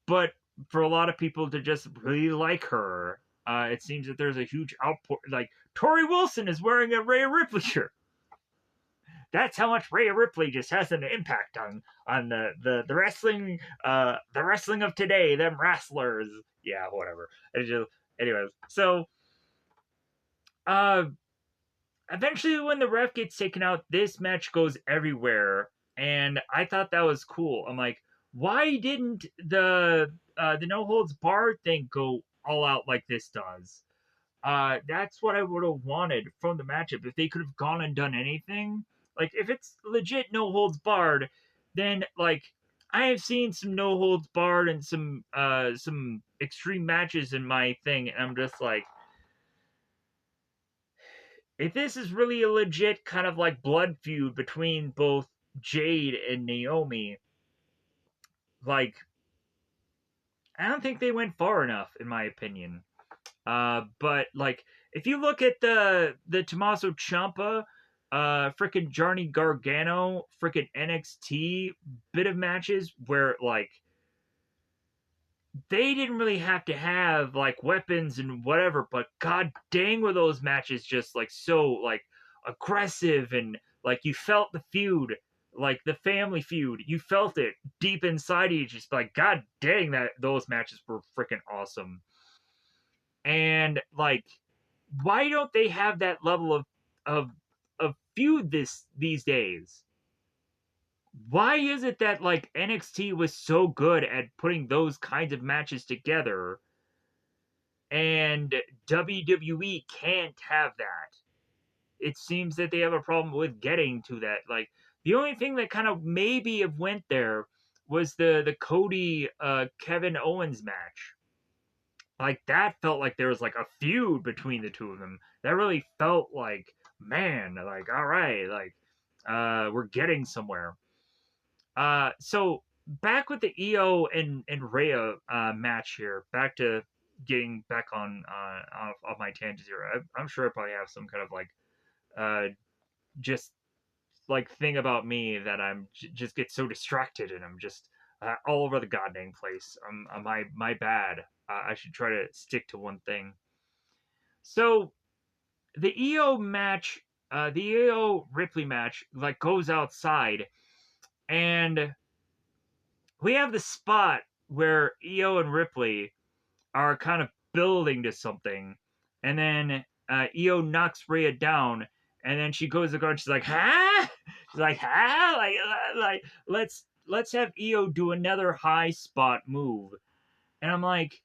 but for a lot of people to just really like her, it seems that there's a huge outpour. Like Tori Wilson is wearing a Rhea Ripley shirt. That's how much Rhea Ripley just has an impact on the wrestling the wrestling of today. Them wrestlers, yeah, whatever. Anyways, so uh, eventually when the ref gets taken out, this match goes everywhere, and I thought that was cool. I'm like, why didn't the no holds barred thing go all out like this does? That's what I would have wanted from the matchup. If they could have gone and done anything, like if it's legit no holds barred, then like I have seen some no holds barred and some extreme matches in my thing, and I'm just like, if this is really a legit kind of like blood feud between both Jade and Naomi, like I don't think they went far enough, in my opinion. But like if you look at the Tommaso Ciampa, freaking Johnny Gargano, freaking NXT bit of matches where like they didn't really have to have like weapons and whatever, but god dang were those matches just like so like aggressive, and like you felt the feud, like the family feud. You felt it deep inside you, just like god dang that those matches were freaking awesome. And like why don't they have that level of of feud these days? Why is it that like NXT was so good at putting those kinds of matches together and WWE can't have that? It seems that they have a problem with getting to that. Like the only thing that kind of maybe have went there was the Cody Kevin Owens match. Like that felt like there was like a feud between the two of them. That really felt like, man, like all right, like we're getting somewhere. So back with the EO and Rhea match here. Back to getting back on off my tangents here. I'm sure I probably have some kind of like uh just like thing about me that I'm just get so distracted and I'm just all over the goddamn place. My bad. I should try to stick to one thing. So the EO match, the EO Ripley match, like goes outside, and we have the spot where EO and Ripley are kind of building to something, and then EO knocks Rhea down, and then she goes to go and she's like, "Huh?" She's like, "Huh?" Like let's have EO do another high spot move, and I'm like,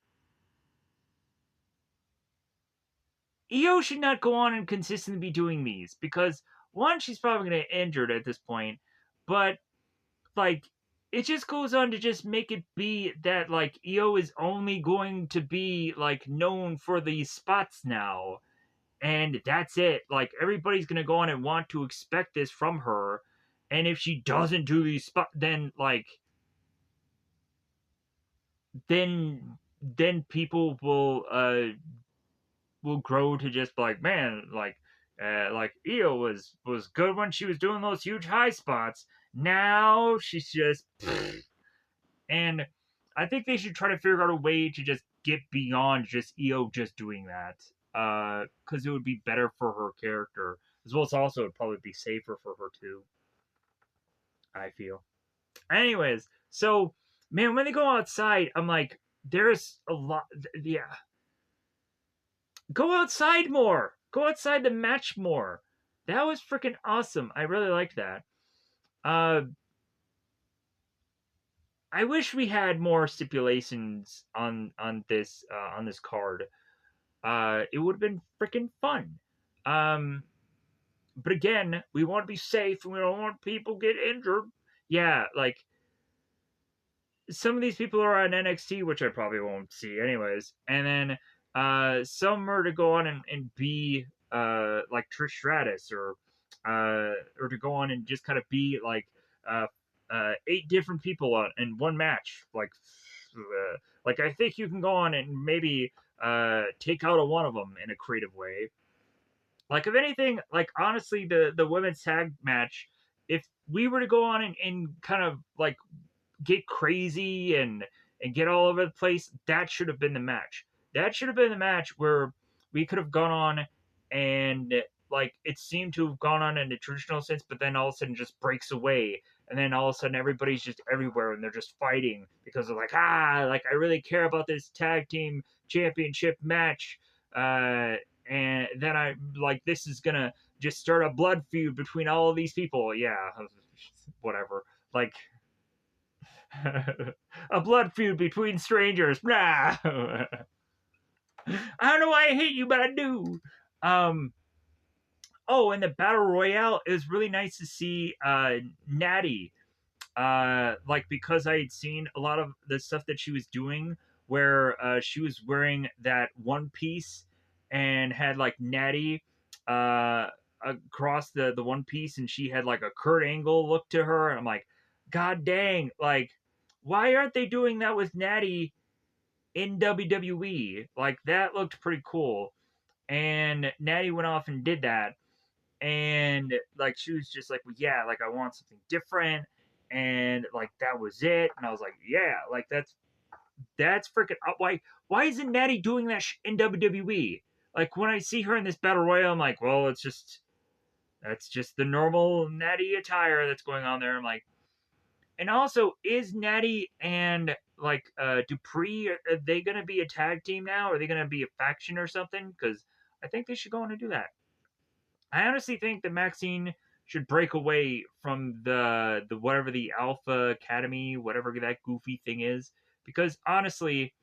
EO should not go on and consistently be doing these because one, she's probably going to get injured at this point, but like it just goes on to just make it be that like EO is only going to be like known for these spots now, and that's it. Like everybody's going to go on and want to expect this from her, and if she doesn't do these spots, then like then people will grow to just be like, man, like EO was good when she was doing those huge high spots. Now she's just and I think they should try to figure out a way to just get beyond just EO just doing that. Because it would be better for her character. As well as also it'd probably be safer for her too. I feel. Anyways, so man, when they go outside, I'm like, there's a lot. Yeah, go outside more. Go outside the match more. That was freaking awesome. I really liked that. Uh, I wish we had more stipulations on this card. It would have been freaking fun. Um, but again, we want to be safe and we don't want people get injured. Yeah, like some of these people are on NXT, which I probably won't see anyways, and then some are to go on and be like Trish Stratus or to go on and just kind of be like uh, 8 different people in one match. Like I think you can go on and maybe take out one of them in a creative way. Like if anything, like honestly, the women's tag match, if we were to go on and kind of like get crazy and get all over the place, that should have been the match. That should have been the match where we could have gone on and like it seemed to have gone on in a traditional sense, but then all of a sudden just breaks away, and then all of a sudden everybody's just everywhere and they're just fighting because they're like, like I really care about this tag team championship match. And then I like this is gonna just start a blood feud between all of these people. Yeah, whatever. Like a blood feud between strangers. Nah. I don't know why I hate you, but I do. Oh, and the battle royale, it was really nice to see Natty. Like because I had seen a lot of the stuff that she was doing, where she was wearing that one piece and had like Natty across the one piece, and she had like a Kurt Angle look to her, and I'm like, God dang, like why aren't they doing that with Natty in WWE? Like that looked pretty cool. And Natty went off and did that, and like she was just like, well, yeah, like I want something different, and like that was it. And I was like, yeah, like that's freaking why isn't Natty doing that in WWE? Like when I see her in this battle royal, I'm like, well, that's just the normal Natty attire that's going on there. I'm like, and also, is Natty and like Dupree, are they gonna be a tag team now? Are they gonna be a faction or something? Because I think they should go on and do that. I honestly think that Maxine should break away from the whatever the Alpha Academy, whatever that goofy thing is. Because honestly,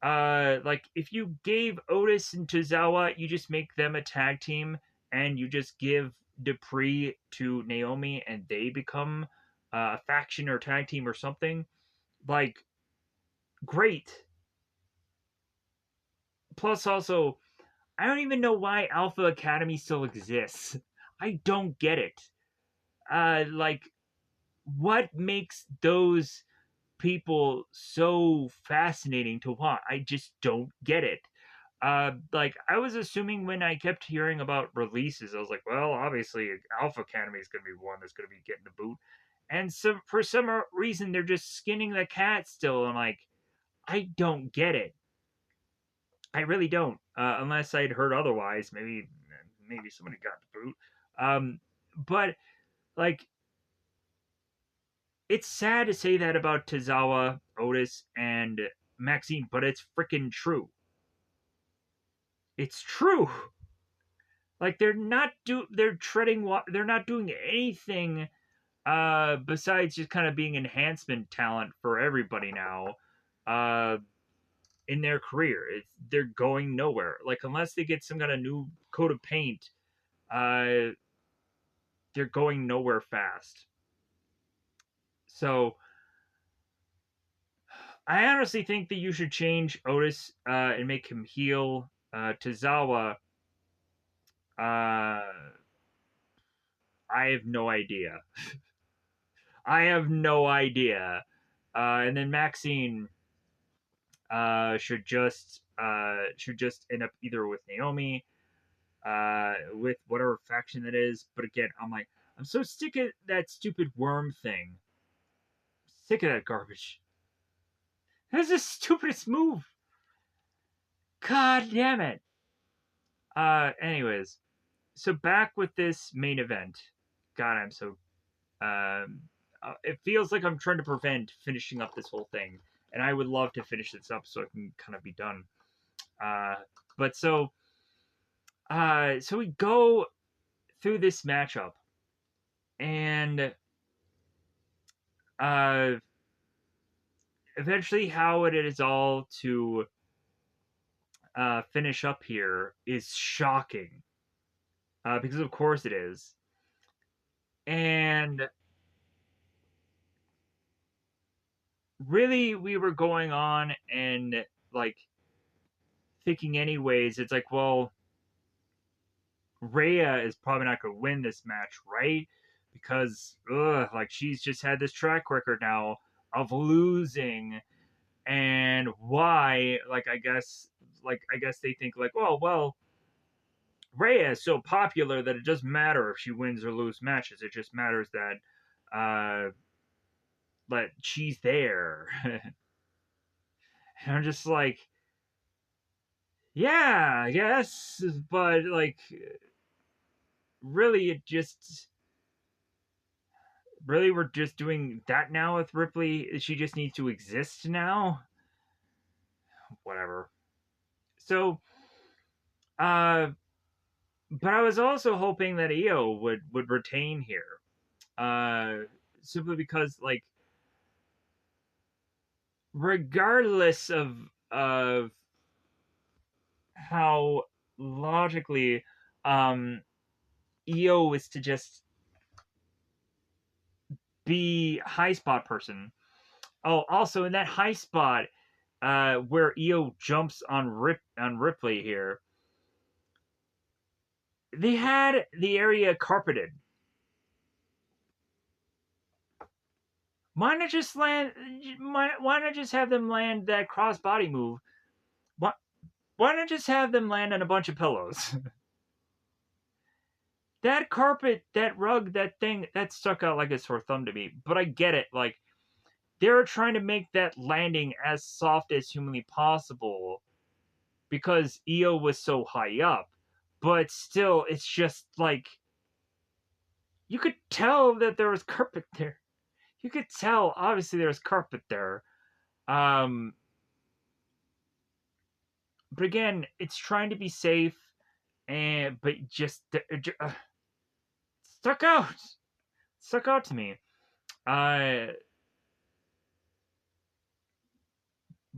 like if you gave Otis and Tozawa, you just make them a tag team, and you just give Dupree to Naomi, and they become a faction or tag team or something. Like, great. Plus, also, I don't even know why Alpha Academy still exists. I don't get it. Like, what makes those people so fascinating to watch? I just don't get it. Like I was assuming when I kept hearing about releases, I was like, well, obviously Alpha Academy is going to be one that's going to be getting the boot, and so for some reason they're just skinning the cat still. I'm like, I don't get it. I really don't. Unless I'd heard otherwise, maybe somebody got the boot. But like, it's sad to say that about Tozawa, Otis, and Maxine, but it's freaking true. It's true. Like they're treading they're not doing anything besides just kind of being enhancement talent for everybody now uh in their career. They're going nowhere. Like unless they get some kind of new coat of paint, uh they're going nowhere fast. So I honestly think that you should change Otis and make him heel. Tozawa, I have no idea. I have no idea. And then Maxine should just end up either with Naomi, with whatever faction that is. But again, I'm so sick of that stupid worm thing. Sick of that garbage. That's the stupidest move. God damn it. Anyways, so back with this main event. God, I'm so it feels like I'm trying to prevent finishing up this whole thing, and I would love to finish this up so it can kind of be done. Uh, but so we go through this matchup, and uh, eventually, how it is all to finish up here is shocking, because of course it is, and really we were going on and like thinking anyways. It's like, well, Rhea is probably not going to win this match, right? because like she's just had this track record now of losing. And why, like, I guess they think like, oh well, Rhea is so popular that it doesn't matter if she wins or loses matches. It just matters that uh she's there. And I'm just like, yeah, I guess, but like, really, it just really we're just doing that now with Ripley. She just needs to exist now. Whatever. So, uh, but I was also hoping that Io would retain here, uh, simply because like, regardless of how logically Io is to just be high spot person. Oh, also in that high spot, where Io jumps on Ripley here, they had the area carpeted. Why not just land? Why not just have them land that cross body move? Why, why not just have them land on a bunch of pillows? That carpet, that rug, that thing, that stuck out like a sore thumb to me. But I get it. Like, they were trying to make that landing as soft as humanly possible because Io was so high up. But still, it's just like, you could tell that there was carpet there. You could tell, obviously, there was carpet there. Um, but again, it's trying to be safe, and but just stuck out, stuck out to me. Uh,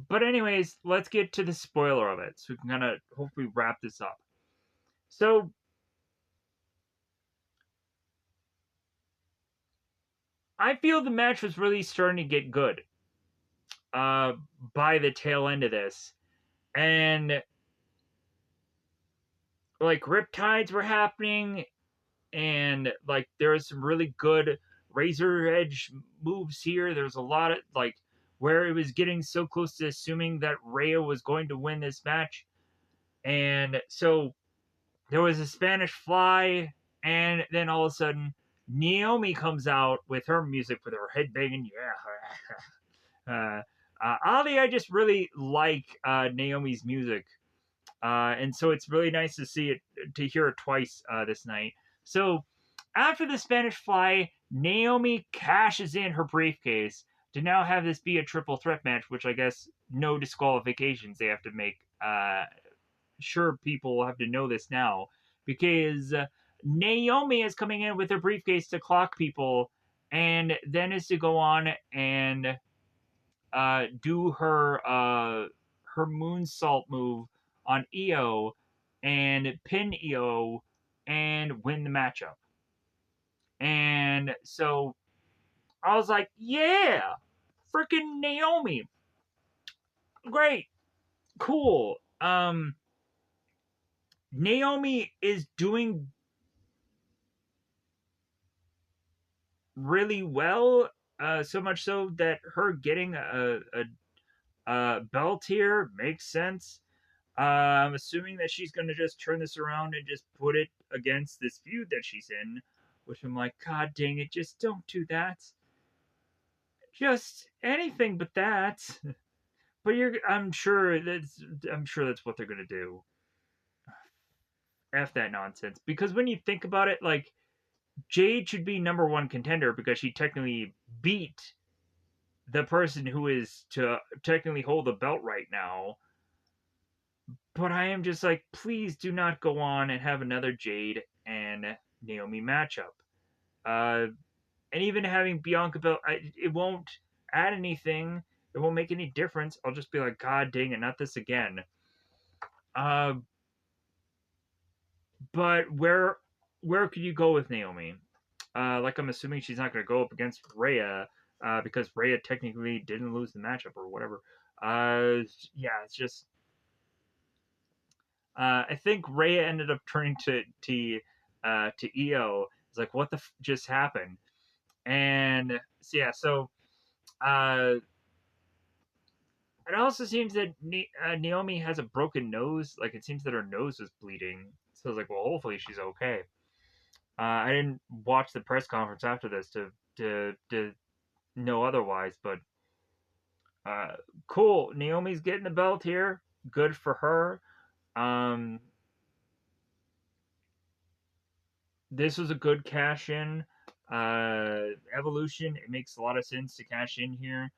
but anyways, let's get to the spoiler of it, so we can kind of hopefully wrap this up. So I feel the match was really starting to get good uh, by the tail end of this, and like riptides were happening, and like there was some really good razor edge moves here. There's a lot of like where it was getting so close to assuming that Rhea was going to win this match, and so there was a Spanish Fly, and then all of a sudden Naomi comes out with her music with her head banging. Yeah. Ali, I just really like Naomi's music, and so it's really nice to see it, to hear it twice this night. So after the Spanish Fly, Naomi cashes in her briefcase to now have this be a triple threat match, which I guess no disqualifications they have to make. Sure, people will have to know this now because Naomi is coming in with her briefcase to clock people, and then is to go on and do her moonsault move on Io and pin Io and win the matchup. And so I was like, yeah, freaking Naomi. Great. Cool. Naomi is doing really well. So much so that her getting a belt here makes sense. I'm assuming that she's going to just turn this around and just put it against this feud that she's in, which I'm like, God dang it, just don't do that. Just anything but that. But I'm sure that's what they're going to do. F that nonsense. Because when you think about it, like, Jade should be number one contender because she technically beat the person who is to technically hold the belt right now. But I am just like, please do not go on and have another Jade and Naomi matchup. And even having Bianca belt, it won't add anything. It won't make any difference. I'll just be like, God dang it, not this again. Uh, but where could you go with Naomi? Like I'm assuming she's not going to go up against Rhea because Rhea technically didn't lose the matchup or whatever. Yeah, it's just I think Rhea ended up turning to Io, It's like, what the just happened? And so, yeah, so uh, it also seems that Naomi has a broken nose. Like, it seems that her nose was bleeding. So I was like, well, hopefully she's okay. I didn't watch the press conference after this to know otherwise, but uh, cool. Naomi's getting the belt here. Good for her. Um, this was a good cash in. Evolution, it makes a lot of sense to cash in here.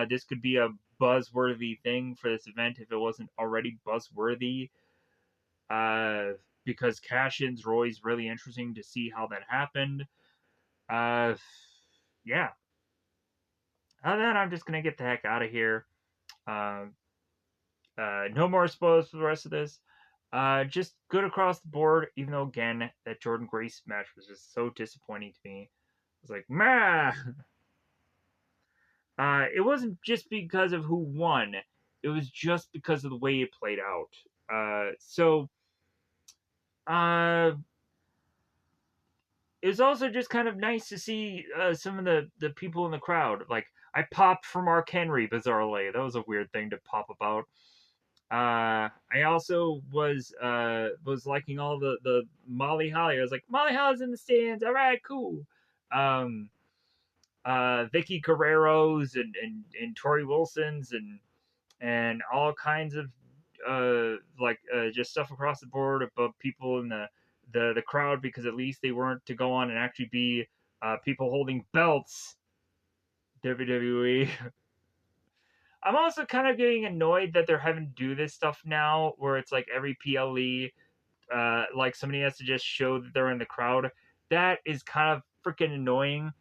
This could be a buzzworthy thing for this event if it wasn't already buzzworthy. Uh, because cash ins are always really interesting to see how that happened. Uh, yeah. Other than that, I'm just gonna get the heck out of here. Uh, no more spoilers for the rest of this. Just good across the board, even though, again, that Jordan Grace match was just so disappointing to me. I was like, meh. It wasn't just because of who won, it was just because of the way it played out. Uh, it was also just kind of nice to see some of the people in the crowd. Like, I popped for Mark Henry, bizarrely. That was a weird thing to pop about. I also was liking all the Molly Holly. I was like, Molly Holly's in the stands. All right, cool. Um, Vicky Guerrero's and Tori Wilson's and all kinds of just stuff across the board about people in the crowd, because at least they weren't to go on and actually be people holding belts. WWE. I'm also kind of getting annoyed that they're having to do this stuff now, where it's like every PLE, like somebody has to just show that they're in the crowd. That is kind of freaking annoying.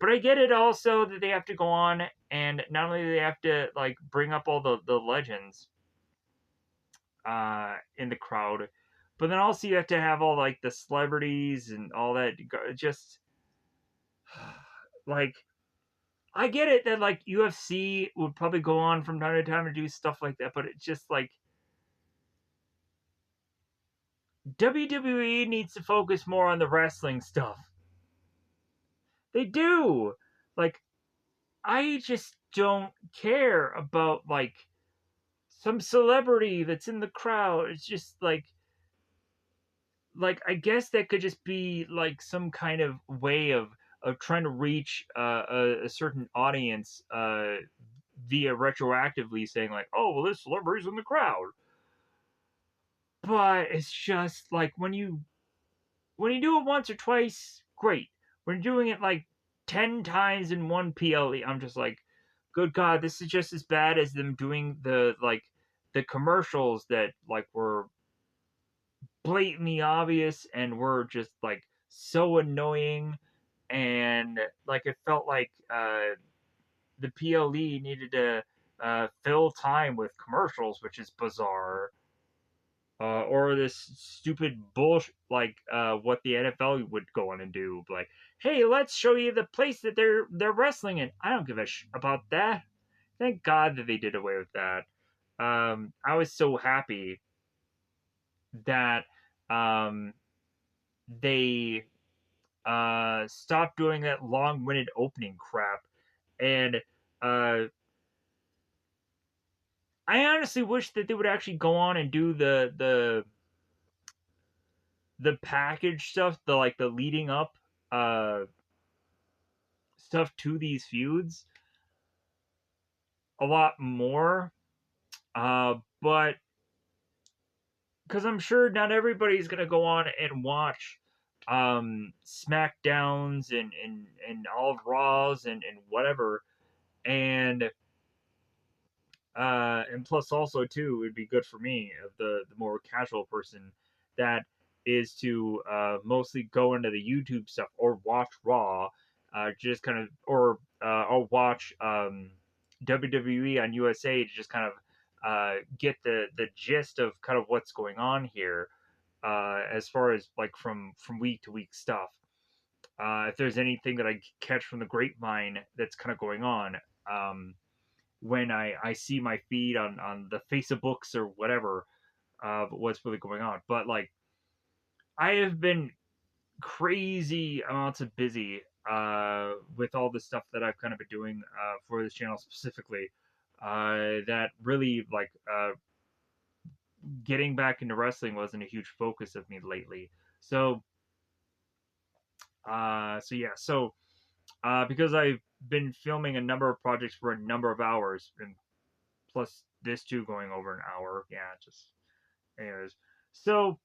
But I get it also that they have to go on, and not only do they have to like bring up all the legends in the crowd, but then also you have to have all like the celebrities and all that. Just like, I get it that like UFC would probably go on from time to time to do stuff like that, but it's just like WWE needs to focus more on the wrestling stuff. They do. Like, I just don't care about like some celebrity that's in the crowd. It's just like I guess that could just be like some kind of way of trying to reach a certain audience via retroactively saying like, oh well, this celebrity's in the crowd. But it's just like when you do it once or twice, great. When you're doing it like 10 times in one PLE, I'm just like, good God, this is just as bad as them doing the commercials that like were blatantly obvious and were just like so annoying, and like it felt like the PLE needed to fill time with commercials, which is bizarre. Or this stupid bullshit like what the NFL would go on and do, like, hey, let's show you the place that they're wrestling in. I don't give a about that. Thank God that they did away with that. I was so happy that um, they stopped doing that long-winded opening crap, and uh, I honestly wish that they would actually go on and do the package stuff, the like the leading up uh stuff to these feuds a lot more. But because I'm sure not everybody's gonna go on and watch SmackDowns and all of Raws and whatever, and and plus also too, it would be good for me, of the more casual person that is to mostly go into the YouTube stuff or watch Raw, just kind of or watch WWE on USA to just kind of get the gist of kind of what's going on here, as far as like from week to week stuff. If there's anything that I catch from the grapevine that's kind of going on. When I see my feed on the Facebooks or whatever of what's really going on. But like, I have been crazy amounts of busy with all the stuff that I've kind of been doing for this channel specifically. That really like getting back into wrestling wasn't a huge focus of me lately. So because I've been filming a number of projects for a number of hours, and plus this too going over an hour. Yeah, just anyways. So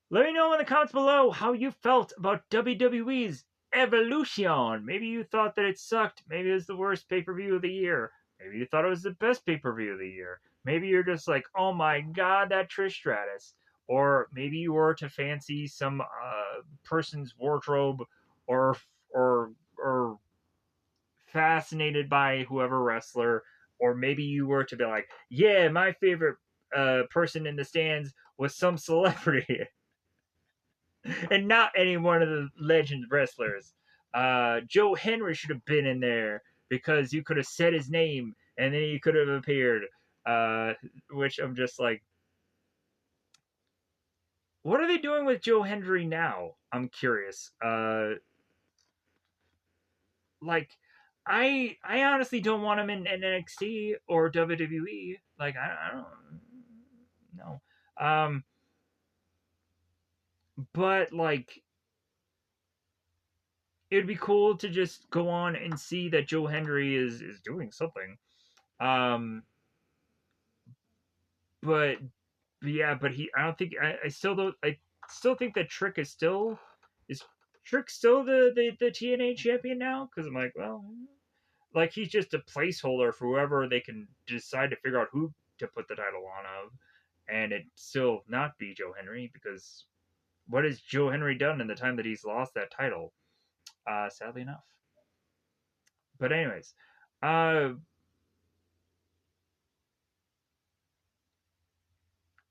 let me know in the comments below how you felt about WWE's Evolution. Maybe you thought that it sucked. Maybe it was the worst pay-per-view of the year. Maybe you thought it was the best pay-per-view of the year. Maybe you're just like, oh my god, that Trish Stratus. Or maybe you were to fancy some person's wardrobe, or or fascinated by whoever wrestler, or maybe you were to be like, yeah, my favorite person in the stands was some celebrity and not any one of the legend wrestlers. Joe Henry should have been in there because you could have said his name and then he could have appeared. Which I'm just like, what are they doing with Joe Henry now? I'm curious. Like, I honestly don't want him in NXT or WWE. Like, I don't know. But like, it'd be cool to just go on and see that Joe Henry is doing something. Um, but yeah, but I don't think I still don't I still think that is Trick still the TNA champion now? Because I'm like, well, like he's just a placeholder for whoever they can decide to figure out who to put the title on of, and it still not be Joe Henry, because what has Joe Henry done in the time that he's lost that title? Sadly enough. But anyways, uh,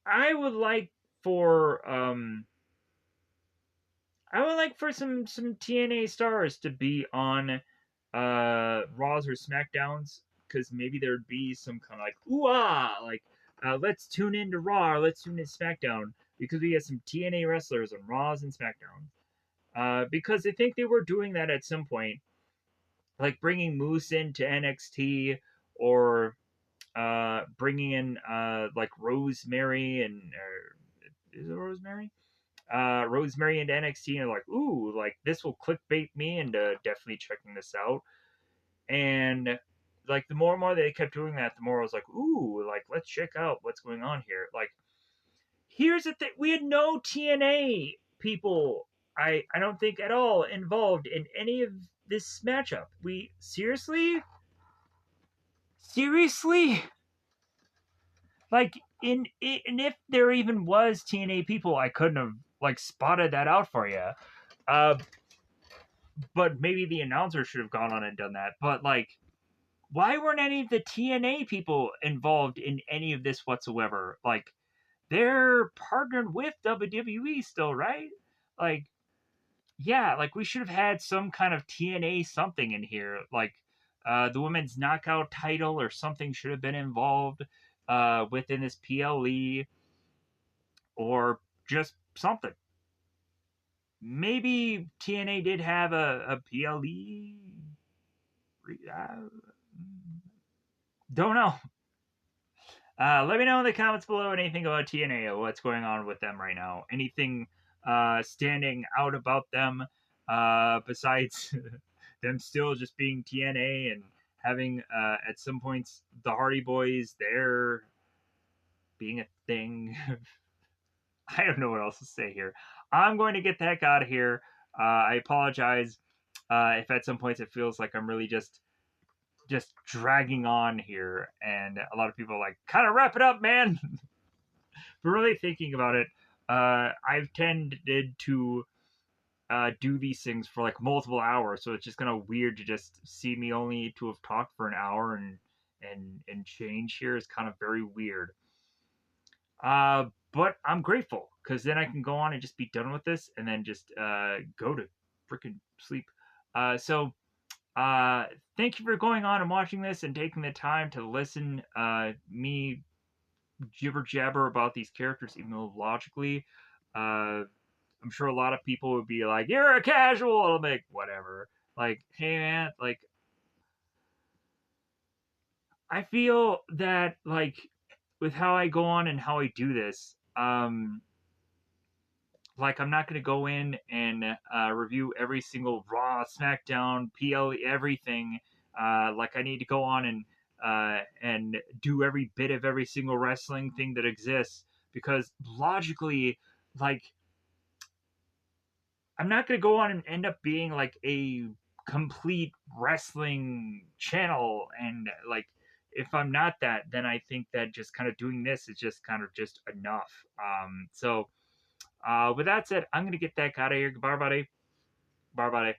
I would like for some TNA stars to be on Raws or SmackDowns, because maybe there'd be some kind of like ooh ah, like let's tune into Raw, or let's tune in SmackDown, because we have some TNA wrestlers on Raws and SmackDown. Because I think they were doing that at some point, like bringing Moose into NXT, or bringing in like Rosemary, and is it Rosemary? Rosemary into NXT, and like, ooh, like this will clickbait me into definitely checking this out. And like the more and more they kept doing that, the more I was like, ooh, like let's check out what's going on here. Like, here's the thing: we had no TNA people. I don't think at all involved in any of this matchup. We seriously, like and if there even was TNA people, I couldn't have like spotted that out for you. Uh, but maybe the announcer should have gone on and done that. But like, why weren't any of the TNA people involved in any of this whatsoever? Like, they're partnered with WWE still, right? Like, yeah, like we should have had some kind of TNA something in here. Like, the women's knockout title or something should have been involved within this PLE, or just something. Maybe TNA did have a PLE. Don't know. Let me know in the comments below anything about TNA or what's going on with them right now. Anything standing out about them besides them still just being TNA and having at some points the Hardy Boys there being a thing. I don't know what else to say here. I'm going to get the heck out of here. I apologize if at some points it feels like I'm really just dragging on here, and a lot of people are like, kind of wrap it up, man. But really thinking about it, I've tended to do these things for like multiple hours, so it's just kind of weird to just see me only to have talked for an hour and change here is kind of very weird. But I'm grateful, because then I can go on and just be done with this, and then just go to freaking sleep. So thank you for going on and watching this and taking the time to listen me jibber jabber about these characters, even though logically, uh, I'm sure a lot of people would be like, "You're a casual." I'm like, whatever. Like, hey man, like I feel that like with how I go on and how I do this, like I'm not gonna go in and review every single Raw, SmackDown, PLE, everything. Like I need to go on and do every bit of every single wrestling thing that exists because logically, like I'm not gonna go on and end up being like a complete wrestling channel and like if I'm not that, then I think that just kind of doing this is just kind of just enough. So with that said, I'm gonna get that out of here. Goodbye, buddy. Bye, buddy.